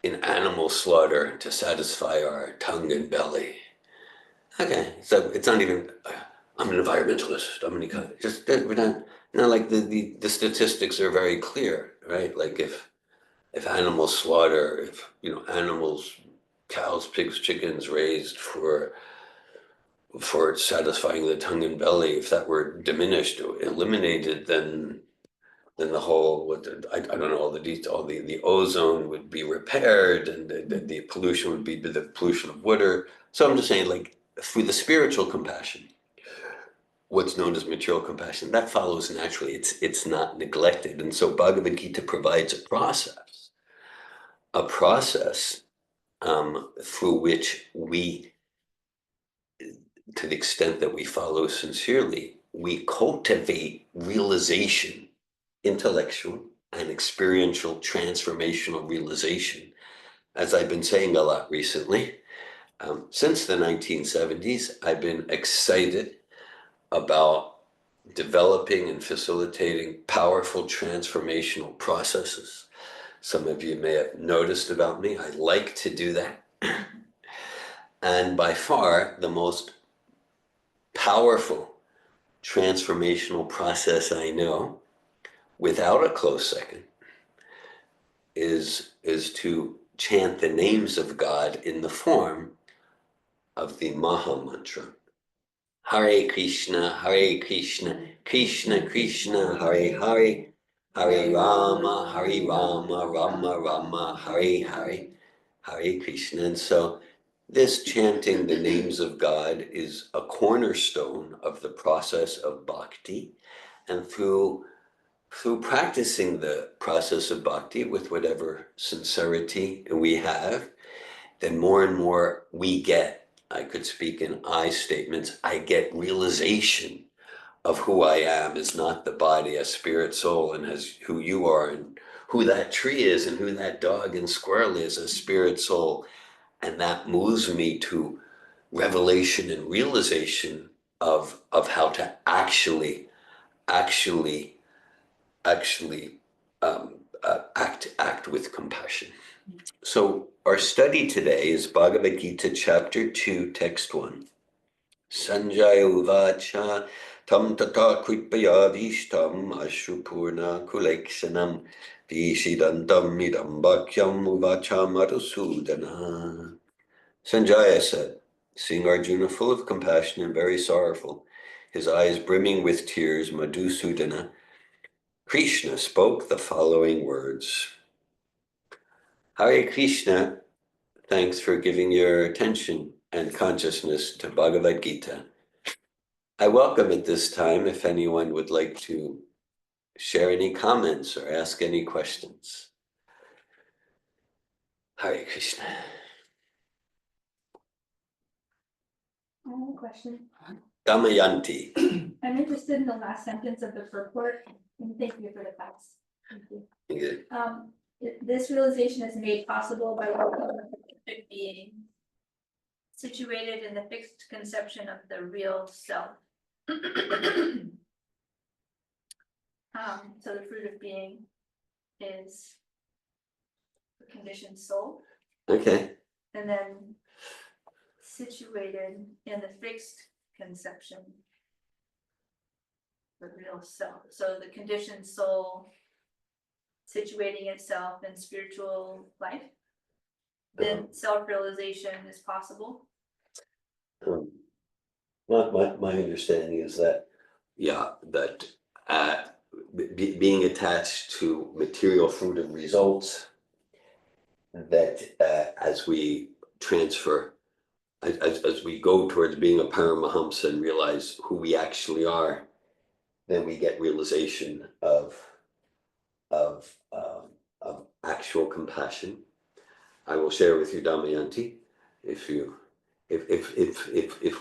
in animal slaughter to satisfy our tongue and belly. Okay, so it's not even, I'm an environmentalist, I'm an ecologist, just, we're not like the statistics are very clear, right? Like if animal slaughter, if, animals, cows, pigs, chickens raised for satisfying the tongue and belly, if that were diminished or eliminated, then the whole, I don't know all the detail, the ozone would be repaired, and the pollution would be the pollution of water. So I'm just saying, like, through the spiritual compassion, what's known as material compassion, that follows naturally. It's not neglected. And so Bhagavad Gita provides a process through which we, to the extent that we follow sincerely, we cultivate realization, intellectual and experiential transformational realization. As I've been saying a lot recently, since the 1970s, I've been excited about developing and facilitating powerful transformational processes. Some of you may have noticed about me, I like to do that. And by far, the most powerful transformational process I know, without a close second, is to chant the names of God in the form of the Maha Mantra. Hare Krishna, Krishna Krishna, Hare Hare, Hare Rama, Rama Rama, Hare Hare, Hare Krishna. And so this chanting the names of God is a cornerstone of the process of bhakti. And through practicing the process of bhakti with whatever sincerity we have, then more and more we get, I could speak in I statements, I get realization of who I am is not the body, a spirit, soul, and as who you are, and who that tree is, and who that dog and squirrel is, a spirit, soul. And that moves me to revelation and realization of how to actually act with compassion. So our study today is Bhagavad Gita chapter 2, text 1. Sanjaya uvacha tam tata kripaya vishtam ashrupurna kulekshanam vishidantam idam bhakyam uvacha madhusudana. Sanjaya said, seeing Arjuna full of compassion and very sorrowful, his eyes brimming with tears, Madhusudana, Krishna spoke the following words. Hare Krishna, thanks for giving your attention and consciousness to Bhagavad Gita. I welcome at this time if anyone would like to share any comments or ask any questions. Hare Krishna. I have a question. Damayanti. I'm interested in the last sentence of the purport, and thank you for the class. Thank you. Good. This realization is made possible by working with the perfect being, situated in the fixed conception of the real self. So the fruit of being is the conditioned soul. Okay. And then situated in the fixed conception, the real self. So the conditioned soul situating itself in spiritual life, then self-realization is possible. My understanding is that, that being attached to material fruit and results, that as we transfer, as we go towards being a Paramahamsa and realize who we actually are, then we get realization of actual compassion. I will share with you, Damayanti, if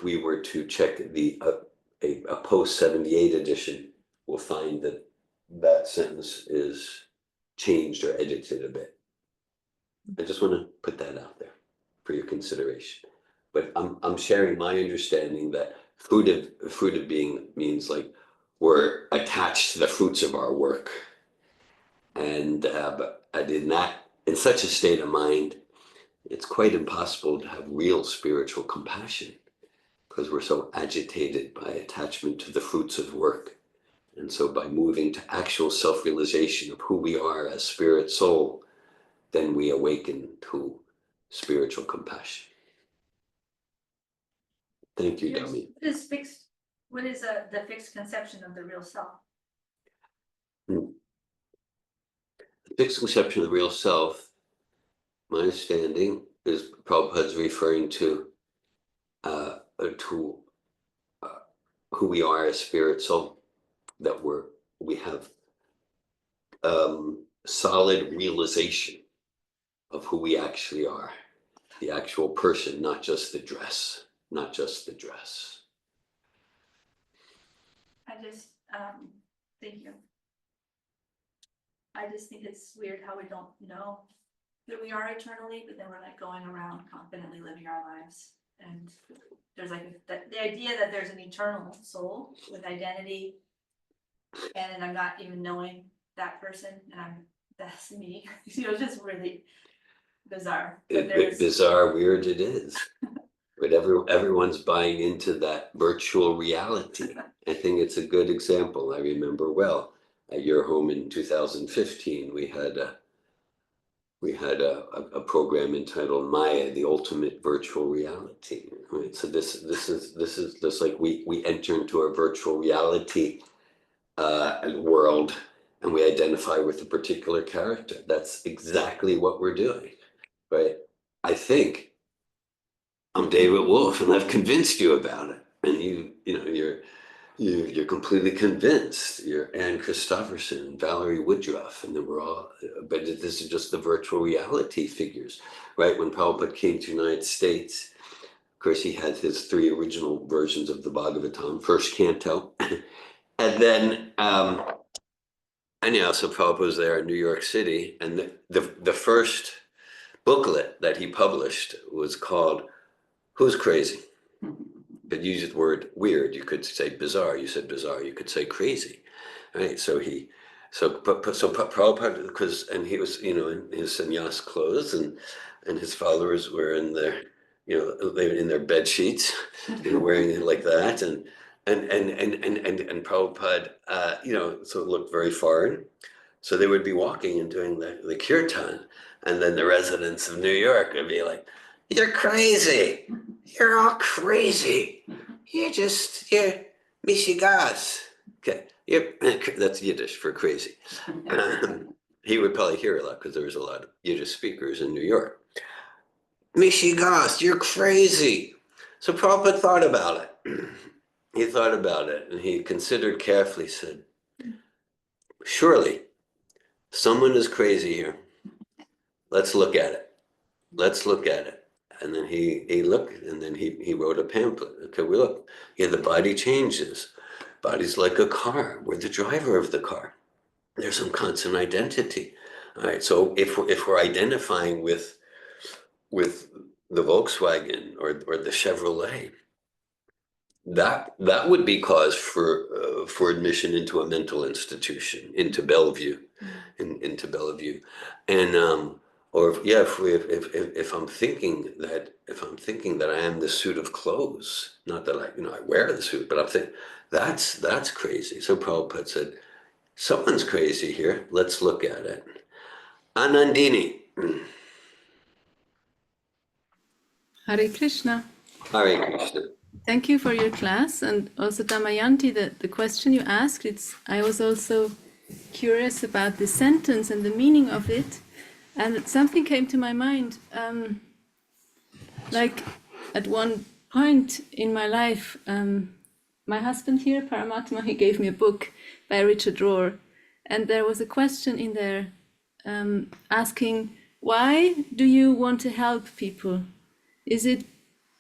we were to check a post 78 edition, we'll find that sentence is changed or edited a bit. I just want to put that out there. your consideration. But I'm sharing my understanding that fruit of being means like we're attached to the fruits of our work. And but in such a state of mind, it's quite impossible to have real spiritual compassion because we're so agitated by attachment to the fruits of work. And so by moving to actual self-realization of who we are as spirit soul, then we awaken to spiritual compassion. Thank you, Dami. What is the fixed conception of the real self? The fixed conception of the real self, my understanding is Prabhupada's referring to who we are as spirit soul, that we have solid realization of who we actually are, the actual person, not just the dress, not just the dress. Thank you. I just think it's weird how we don't know that we are eternally, but then we're like going around confidently living our lives. And there's like the idea that there's an eternal soul with identity, and then I'm not even knowing that person, and that's me. It's just really bizarre. Bizarre, weird it is. But everyone's buying into that virtual reality. I think it's a good example. I remember well at your home in 2015, we had a program entitled Maya, the ultimate virtual reality. Right? So this is just like we enter into a virtual reality world, and we identify with a particular character. That's exactly what we're doing, right? I think I'm David Wolf, and I've convinced you about it, and you're completely convinced. You're Anne Christopherson, Valerie Woodruff, and then we're all. But this is just the virtual reality figures, right? When Prabhupada came to the United States, of course, he had his 3 original versions of the Bhagavatam, first canto, and then so Prabhupada was there in New York City, and the first booklet that he published was called "Who's Crazy?" But use the word weird. You could say bizarre. You said bizarre. You could say crazy, right? So Prabhupada, and he was, in his sannyas clothes, and his followers were in their, they were in their bed sheets, wearing it like that, and Prabhupada, so it looked very foreign. So they would be walking and doing the kirtan, and then the residents of New York would be like, "You're crazy. You're all crazy. You're mishigas." Okay, that's Yiddish for crazy. He would probably hear a lot because there was a lot of Yiddish speakers in New York. "Mishigas, you're crazy." So Prabhupada thought about it. He thought about it, and he considered carefully, said, "Surely someone is crazy here. Let's look at it. Let's look at it." And then he looked, and then he wrote a pamphlet. Okay, we look. Yeah, the body changes. Body's like a car. We're the driver of the car. There's some constant identity. All right. So if we're identifying with the Volkswagen or the Chevrolet, that would be cause for admission into a mental institution, into Bellevue, into Bellevue, and or if I'm thinking that I am the suit of clothes, not that I wear the suit, but I'm thinking that's crazy. So Prabhupada said, someone's crazy here. Let's look at it. Anandini. Hare Krishna. Hare Krishna. Thank you for your class, and also Damayanti, the question you asked, I was also curious about the sentence and the meaning of it, and something came to my mind. Like at one point in my life, my husband here, Paramatma, he gave me a book by Richard Rohr, and there was a question in there asking, why do you want to help people? Is it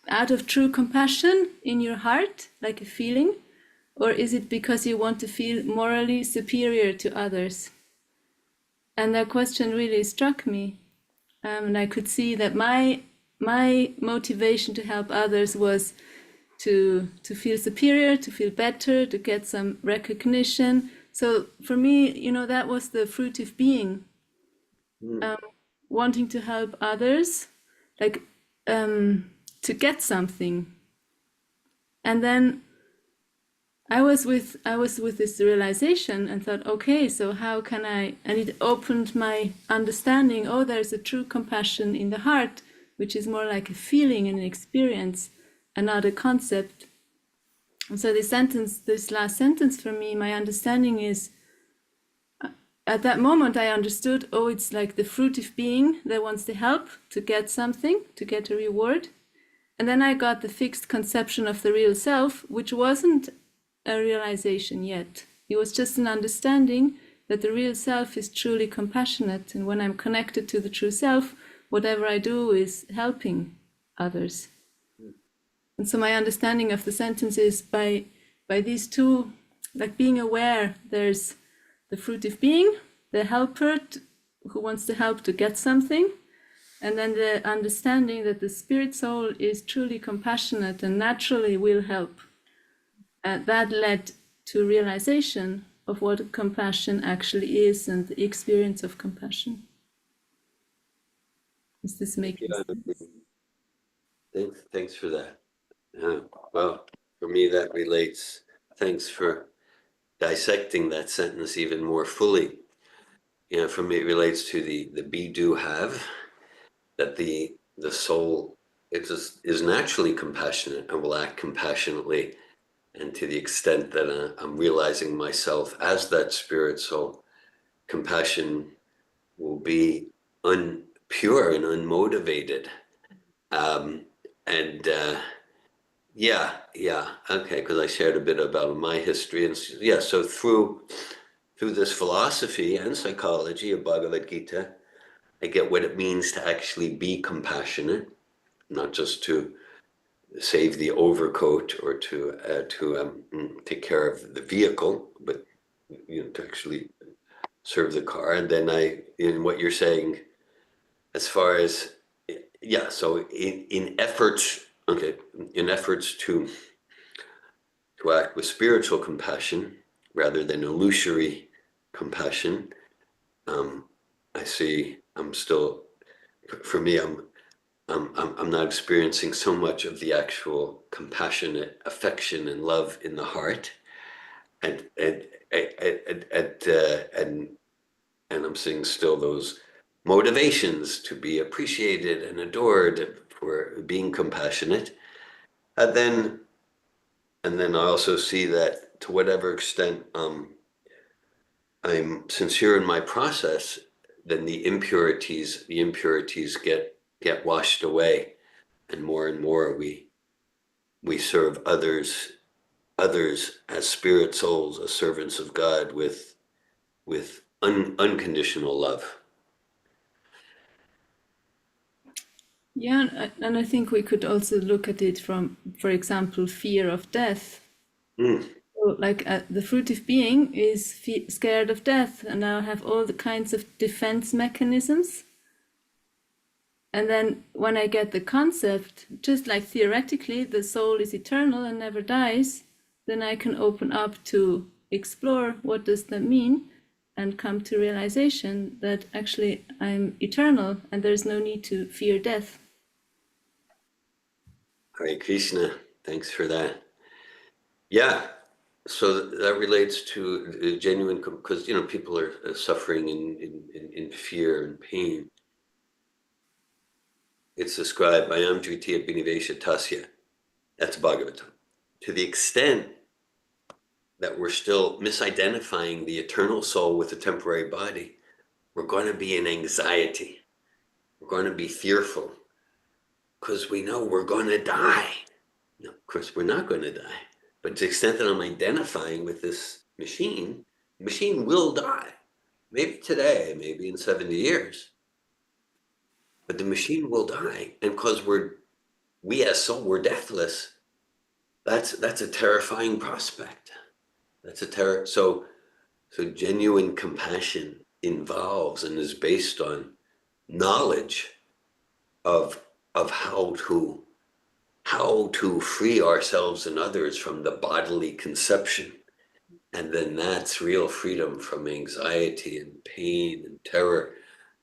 out of true compassion in your heart, like a feeling, or is it because you want to feel morally superior to others? And that question really struck me, and I could see that my my motivation to help others was to feel superior, to feel better, to get some recognition. So for me, that was the fruitive being, wanting to help others, like to get something. And then I was with this realization and thought, okay, so how can and it opened my understanding. Oh, there's a true compassion in the heart, which is more like a feeling and an experience, and not a concept. And so this last sentence for me, my understanding is, at that moment I understood, oh, it's like the fruitive being that wants to help, to get something, to get a reward. And then I got the fixed conception of the real self, which wasn't a realization yet. It was just an understanding that the real self is truly compassionate. And when I'm connected to the true self, whatever I do is helping others. And so my understanding of the sentence is by these two, like being aware, there's the fruitive being, the helper who wants to help to get something, and then the understanding that the spirit soul is truly compassionate and naturally will help. That led to realization of what compassion actually is and the experience of compassion. Is this making sense? Thanks for that. Well, for me that relates. Thanks for dissecting that sentence even more fully. For me it relates to the be do have, that the soul is naturally compassionate and will act compassionately. And to the extent that I'm realizing myself as that spirit soul, compassion will be pure and unmotivated. Okay, because I shared a bit about my history, and so through this philosophy and psychology of Bhagavad Gita, I get what it means to actually be compassionate, not just to save the overcoat or to take care of the vehicle, but to actually serve the car. And then in what you're saying, as far as so in efforts to act with spiritual compassion rather than illusory compassion, I see for me, I'm not experiencing so much of the actual compassionate affection and love in the heart, and I'm seeing still those motivations to be appreciated and adored for being compassionate, and then I also see that to whatever extent I'm sincere in my process, then the impurities get washed away, and more we serve others as spirit souls, as servants of God, with unconditional love. Yeah, and I think we could also look at it from, for example, fear of death. So, like the fruitive being is scared of death, and now have all the kinds of defense mechanisms. And then when I get the concept, just like theoretically, the soul is eternal and never dies, then I can open up to explore what does that mean, and come to realization that actually I'm eternal and there's no need to fear death. Hare Krishna, thanks for that. Yeah, so that relates to genuine, because people are suffering in fear and pain. It's described by Amdritiya Binivesha Tasya. That's Bhagavatam. To the extent that we're still misidentifying the eternal soul with the temporary body, we're going to be in anxiety. We're going to be fearful because we know we're going to die. No, of course, we're not going to die. But to the extent that I'm identifying with this machine, the machine will die. Maybe today, maybe in 70 years. But the machine will die. And because we as soul, we're deathless, that's a terrifying prospect. So genuine compassion involves and is based on knowledge of of how to free ourselves and others from the bodily conception. And then that's real freedom from anxiety and pain and terror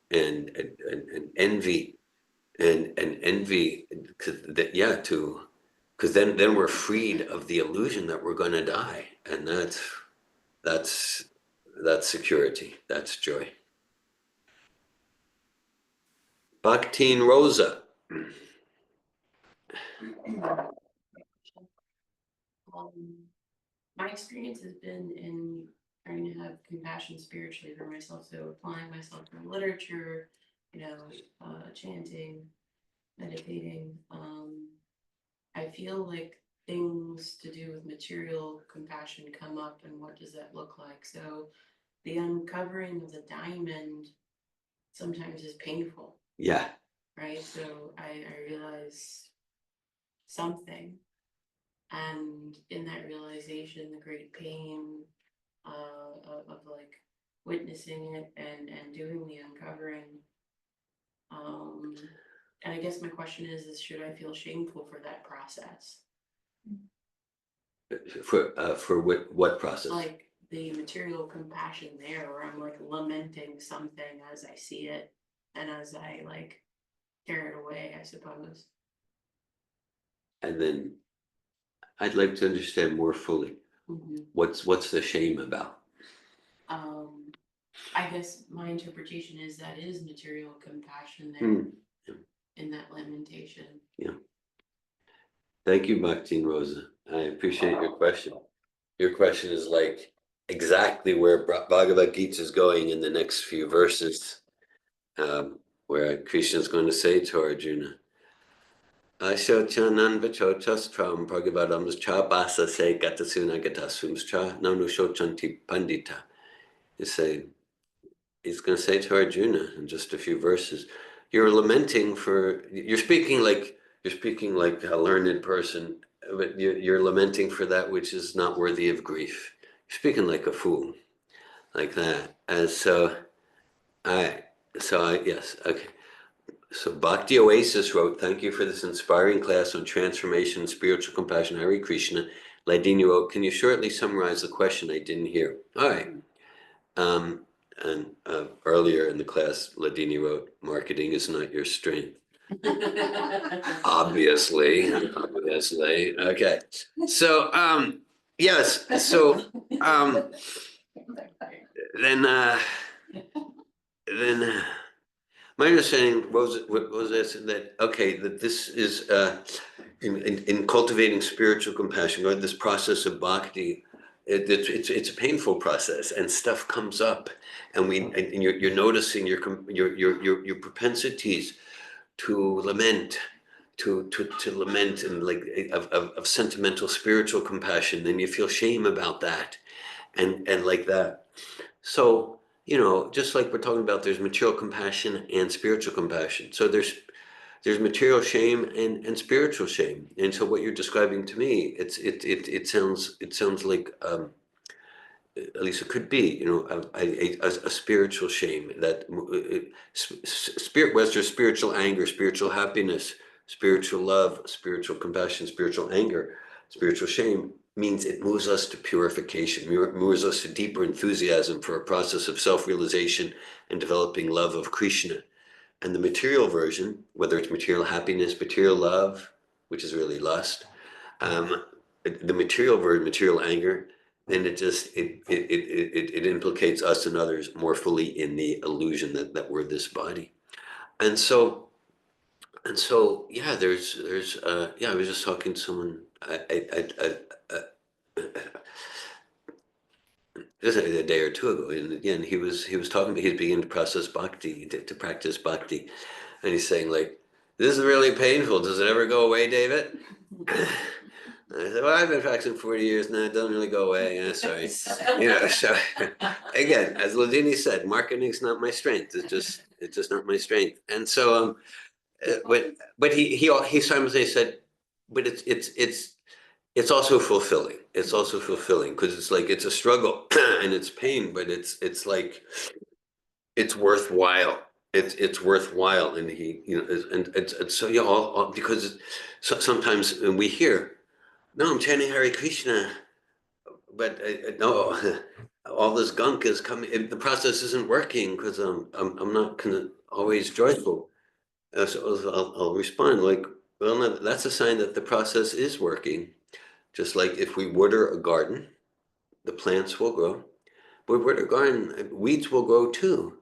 and envy and envy, because then we're freed of the illusion that we're going to die, and that's security, that's joy. Bhaktin Rosa. My experience has been in trying to have compassion spiritually for myself, so applying myself to literature, chanting, meditating. I feel like things to do with material compassion come up, and what does that look like? So the uncovering of the diamond sometimes is painful. Yeah. Right? So I realize something, and in that realization, the great pain of like witnessing it and doing the uncovering. And I guess my question is should I feel shameful for that process? For what process? Like the material compassion there, where I'm like lamenting something as I see it and as I like tear it away, I suppose. And then I'd like to understand more fully. What's the shame about? I guess my interpretation is that is material compassion there in that lamentation. Yeah. Thank you, Bhaktin Rosa. I appreciate your question. Your question is like exactly where Bhagavad Gita is going in the next few verses, where Krishna is going to say to Arjuna, Ashochanan vachotastram bhagavadams cha basa se gatasuna gatasums cha nanu shochanti pandita. He's going to say to Arjuna in just a few verses, you're speaking like a learned person, but you're lamenting for that which is not worthy of grief. You're speaking like a fool, like that. And yes, okay. So Bhakti Oasis wrote, thank you for this inspiring class on transformation and spiritual compassion. Hare Krishna. Ladini wrote, can you shortly summarize the question I didn't hear? All right. And earlier in the class, Ladini wrote, marketing is not your strength. Obviously. Okay. So, yes. So, then my understanding was this, that, okay, that this is, in cultivating spiritual compassion, right, this process of bhakti, it's a painful process, and stuff comes up, and you're noticing your propensities to lament, to lament, and like of sentimental spiritual compassion, then you feel shame about that, and like that. So, just like we're talking about, there's material compassion and spiritual compassion. So there's material shame and spiritual shame. And so what you're describing to me, it sounds like, at least it could be, a spiritual shame, that spirit, whether there's spiritual anger, spiritual happiness, spiritual love, spiritual compassion, spiritual anger, spiritual shame, means it moves us to purification, moves us to deeper enthusiasm for a process of self-realization and developing love of Krishna. And the material version, whether it's material happiness, material love, which is really lust, the material version, material anger, then it implicates us and others more fully in the illusion that we're this body. And so yeah, there's I was just talking to someone, just a day or two ago, and again he was talking about, he's beginning to process bhakti, to practice bhakti, and he's saying, like, this is really painful, does it ever go away, David? I said, well, I've been practicing 40 years now, it doesn't really go away. Yeah, sorry. So again, as Ladini said, marketing's not my strength. It's just not my strength. And so but he simultaneously said, but it's also fulfilling. It's also fulfilling, because it's like, it's a struggle and it's pain, but it's like, it's worthwhile. it's worthwhile, and he, and it's so, yeah, because sometimes we hear, no, I'm chanting Hare Krishna, but no, all this gunk is coming. The process isn't working because I'm not always joyful. So I'll respond like, well, no, that's a sign that the process is working. Just like if we water a garden, the plants will grow. We water a garden, weeds will grow too.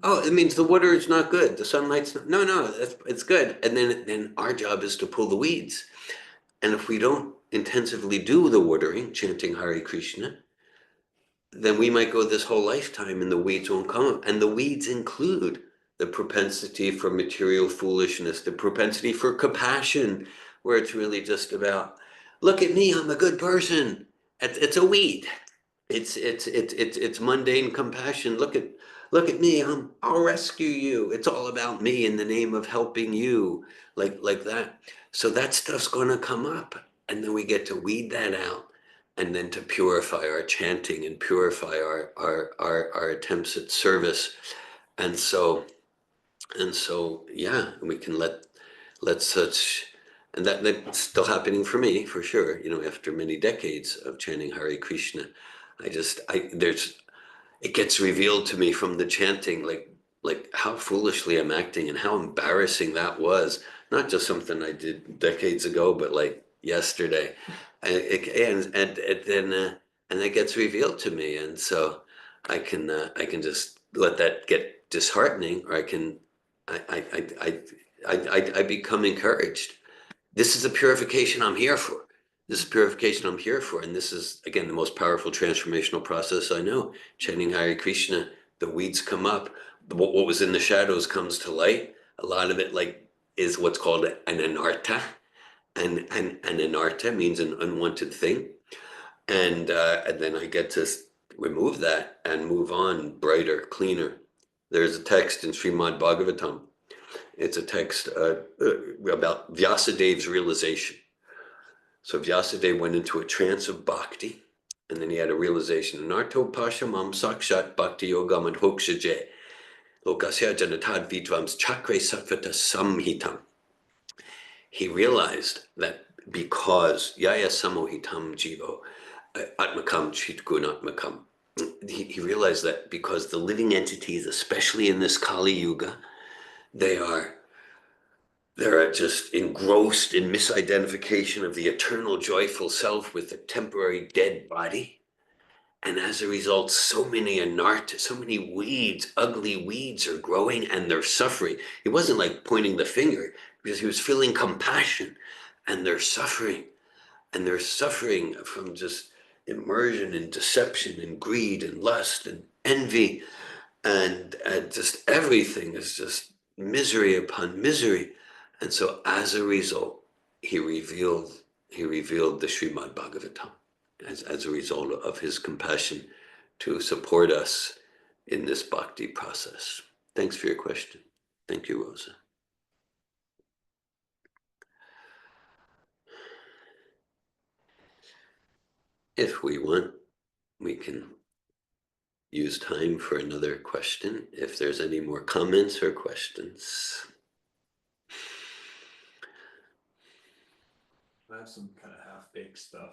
Oh, it means the water is not good. The sunlight's not, no, it's good. And then our job is to pull the weeds. And if we don't intensively do the watering, chanting Hare Krishna, then we might go this whole lifetime and the weeds won't come up. And the weeds include the propensity for material foolishness, the propensity for compassion, where it's really just about, look at me, I'm a good person. It's a weed. It's mundane compassion. Look at me, I'll rescue you. It's all about me in the name of helping you, like that. So that stuff's gonna come up, and then we get to weed that out, and then to purify our chanting and purify our attempts at service. And so yeah, we can let such, and that's still happening for me for sure, after many decades of chanting Hare Krishna. It gets revealed to me from the chanting, like how foolishly I'm acting and how embarrassing that was. Not just something I did decades ago, but like yesterday. And it gets revealed to me, and so I can just let that get disheartening, or I become encouraged. This is the purification I'm here for. This is purification I'm here for. And this is, again, the most powerful transformational process I know. Chanting Hare Krishna, the weeds come up. What was in the shadows comes to light. A lot of it is what's called an anartha. And an anartha means an unwanted thing. And then I get to remove that and move on brighter, cleaner. There's a text in Srimad Bhagavatam. It's a text about Vyasadev's realization. So Vyasadeva went into a trance of bhakti, and then he had a realization. Narto pashamam sakshat bhakti yogam and hokshaje lokasya janatad vidvams chakre satvata samhitam. He realized that because yaya samohitam jivo atmakam chit gunatmakam, he realized that because the living entities, especially in this Kali Yuga, they're just engrossed in misidentification of the eternal joyful self with the temporary dead body. And as a result, so many anartas, so many weeds, ugly weeds are growing, and they're suffering. He wasn't like pointing the finger, because he was feeling compassion, and they're suffering. And they're suffering from just immersion in deception and greed and lust and envy. And just everything is just misery upon misery. And so as a result, he revealed the Srimad Bhagavatam as a result of his compassion to support us in this bhakti process. Thanks for your question. Thank you, Rosa. If we want, we can use time for another question if there's any more comments or questions. I have some kind of half-baked stuff.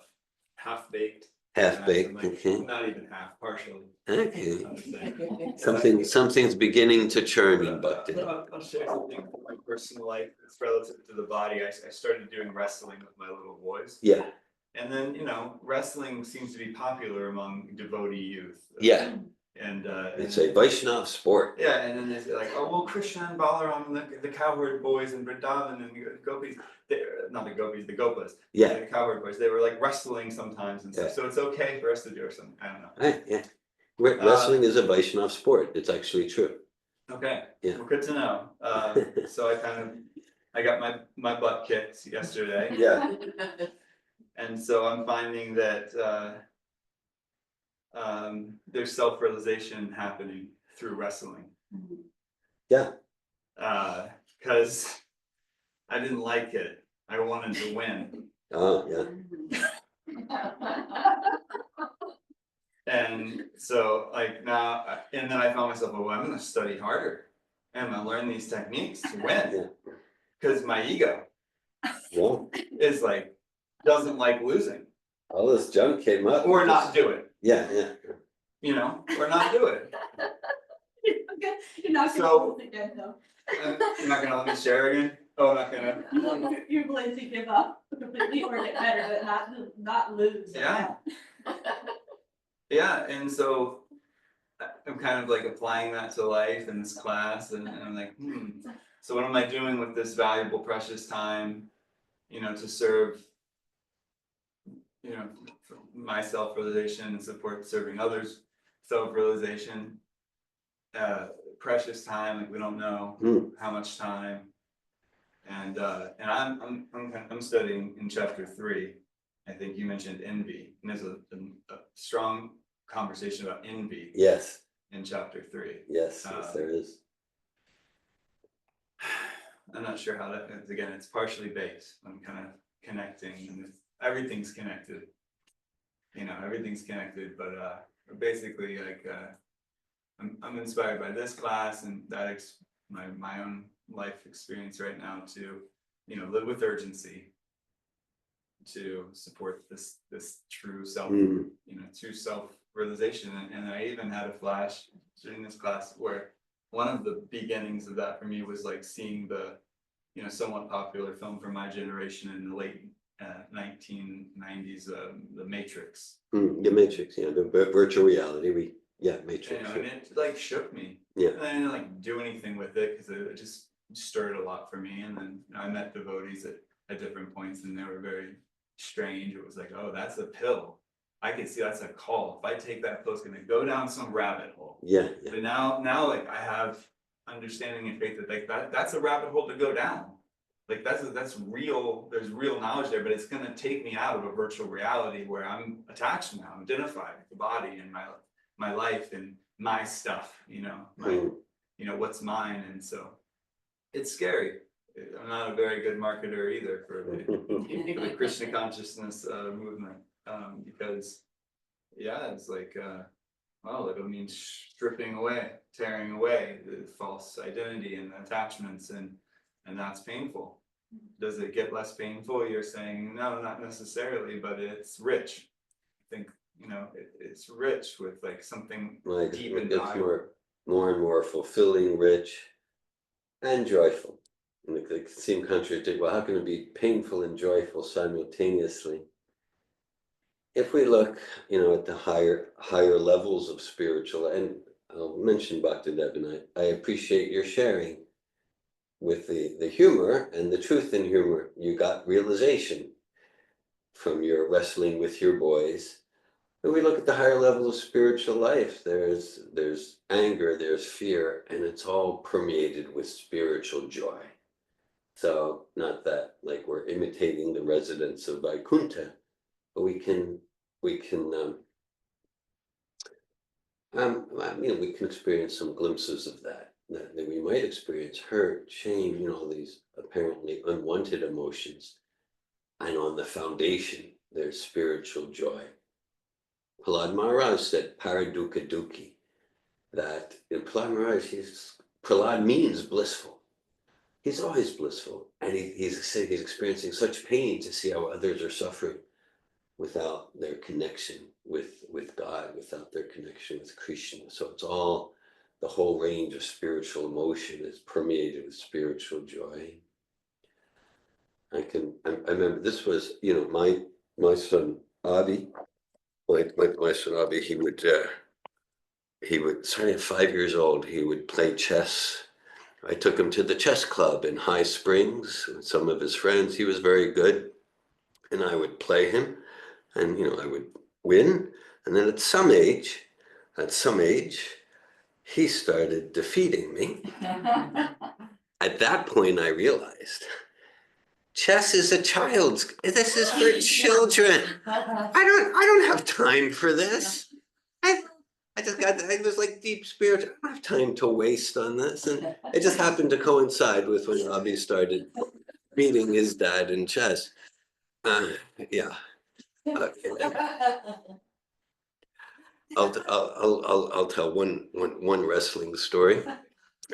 Half-baked. Half-baked, Like, okay. not even half, partially. Okay. I would say. Something's beginning to churn in bhakti. I'll share something from my personal life. It's relative to the body. I started doing wrestling with my little boys. Yeah. And then, wrestling seems to be popular among devotee youth. Yeah. And It's a Vaishnav sport. yeah, and then they're like, oh well, Krishna and Balaram and the cowherd boys and Vrindavan and the gopis, not the gopis, the gopas. Yeah. The cowherd boys, they were like wrestling sometimes and stuff. Yeah. So it's okay for us to do or something. I don't know. Right, yeah. Wrestling is a Vaishnav sport. It's actually true. Okay. Yeah. Well, good to know. So I got my butt kicked yesterday. Yeah. And so I'm finding that there's self-realization happening through wrestling. Yeah. Because I didn't like it. I wanted to win. Oh, yeah. And so like now, and then I found myself, oh, I'm gonna study harder. and I'm gonna learn these techniques to Yeah. win. Cause my ego Yeah. is like, doesn't like losing, All this junk came up. or and not just- do it, Yeah, yeah. you know, or not do it. You're not So- gonna lose again though. You're not gonna let me share again? Oh, I'm not gonna. You're going to give up completely or get better, but not lose. Yeah. Yeah, and so I'm kind of like applying that to life in this class, and I'm like, so what am I doing with this valuable, precious time, you know, to serve, you know, my self-realization and support serving others' self-realization. Precious time, like we don't know how much time. And I'm studying in chapter 3. I think you mentioned envy, and there's a strong conversation about envy Yes, in chapter 3. yes, there is. I'm not sure how that is. Again, it's partially based. I'm kind of connecting, and everything's connected. You know, everything's connected, but basically, like, I'm inspired by this class and that my own life experience right now to, you know, live with urgency, to support this true self, you know, true self-realization. And I even had a flash during this class where one of the beginnings of that for me was like seeing the, you know, somewhat popular film from my generation in the late 1990s, The Matrix. The Matrix, yeah, the virtual reality. Matrix. You know, and it like shook me. Yeah. And I didn't like do anything with it because it just stirred a lot for me. And then, you know, I met devotees at different points, and they were very strange. It was like, oh, that's a pill. I can see that's a call. If I take that pill, it's gonna go down some rabbit hole. Yeah. But now like I have understanding and faith that like that's a rabbit hole to go down. Like that's real, there's real knowledge there, but it's gonna take me out of a virtual reality where I'm attached now, I'm identified with the body and my life and my stuff, you know, you know, what's mine. And so it's scary. I'm not a very good marketer either for the Krishna consciousness movement, because it's like well, it'll mean stripping away, tearing away the false identity and attachments, and that's painful. Does it get less painful? You're saying no, not necessarily, but it's rich. I think, you know, it's rich with like something Like deep and it's valuable. more and more fulfilling, rich, and joyful. And it seem contradictory. Well, how can it be painful and joyful simultaneously? If we look, you know, at the higher levels of spiritual, and I'll mention Bhakti Dev, I appreciate your sharing with the humor and the truth in humor. You got realization from your wrestling with your boys. When we look at the higher level of spiritual life, there's anger, there's fear, and it's all permeated with spiritual joy. So not that like we're imitating the residents of Vaikuntha, but we can we can experience some glimpses of that we might experience hurt, shame, you know, all these apparently unwanted emotions, and on the foundation there's spiritual joy. Prahlad Maharaj said Paradukkha Dukhi, that in Prahlad Maharaj, Prahlad means blissful. He's always blissful, and he's experiencing such pain to see how others are suffering without their connection with God, without their connection with Krishna. So it's all, the whole range of spiritual emotion is permeated with spiritual joy. I remember this was, you know, my son Avi, my son Avi, he would starting at 5 years old, he would play chess. I took him to the chess club in High Springs with some of his friends. He was very good, and I would play him, and you know, I would win. And then at some age, he started defeating me. At that point, I realized chess is this is for children. I don't have time for this. I was like deep spirit. I don't have time to waste on this. And it just happened to coincide with when Avi started beating his dad in chess. Yeah. I'll tell one wrestling story.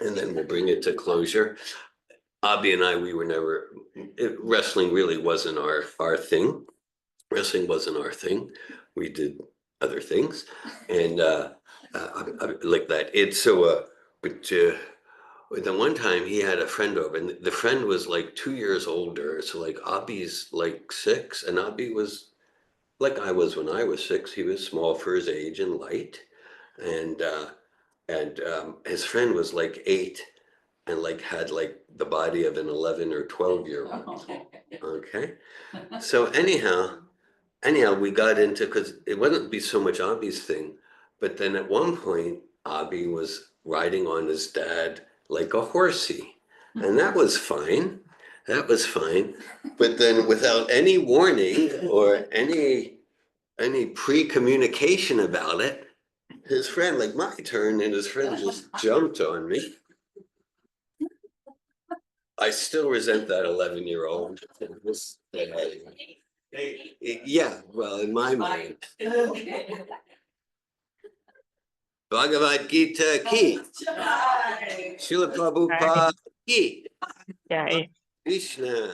and then we'll bring it to closure. Abby and I, we were never, wrestling really wasn't our thing. Wrestling wasn't our thing. We did other things, and I like that. It's so. But the one time he had a friend over, and the friend was like 2 years older. So like Abby's like 6, and Abby was like I was when I was 6. He was small for his age and light, and his friend was like 8, and like had like the body of an 11 or 12-year-old. Okay, so anyhow, we got into, because it wouldn't be so much Abby's thing, but then at one point, Abby was riding on his dad like a horsey, and that was fine. That was fine. But then, without any warning or any pre-communication about it, his friend, like my turn, and his friend just jumped on me. I still resent that 11-year-old. Yeah, well, in my mind. Bhagavad Gita ki. Srila Prabhupada ki. Yeah. Krishna.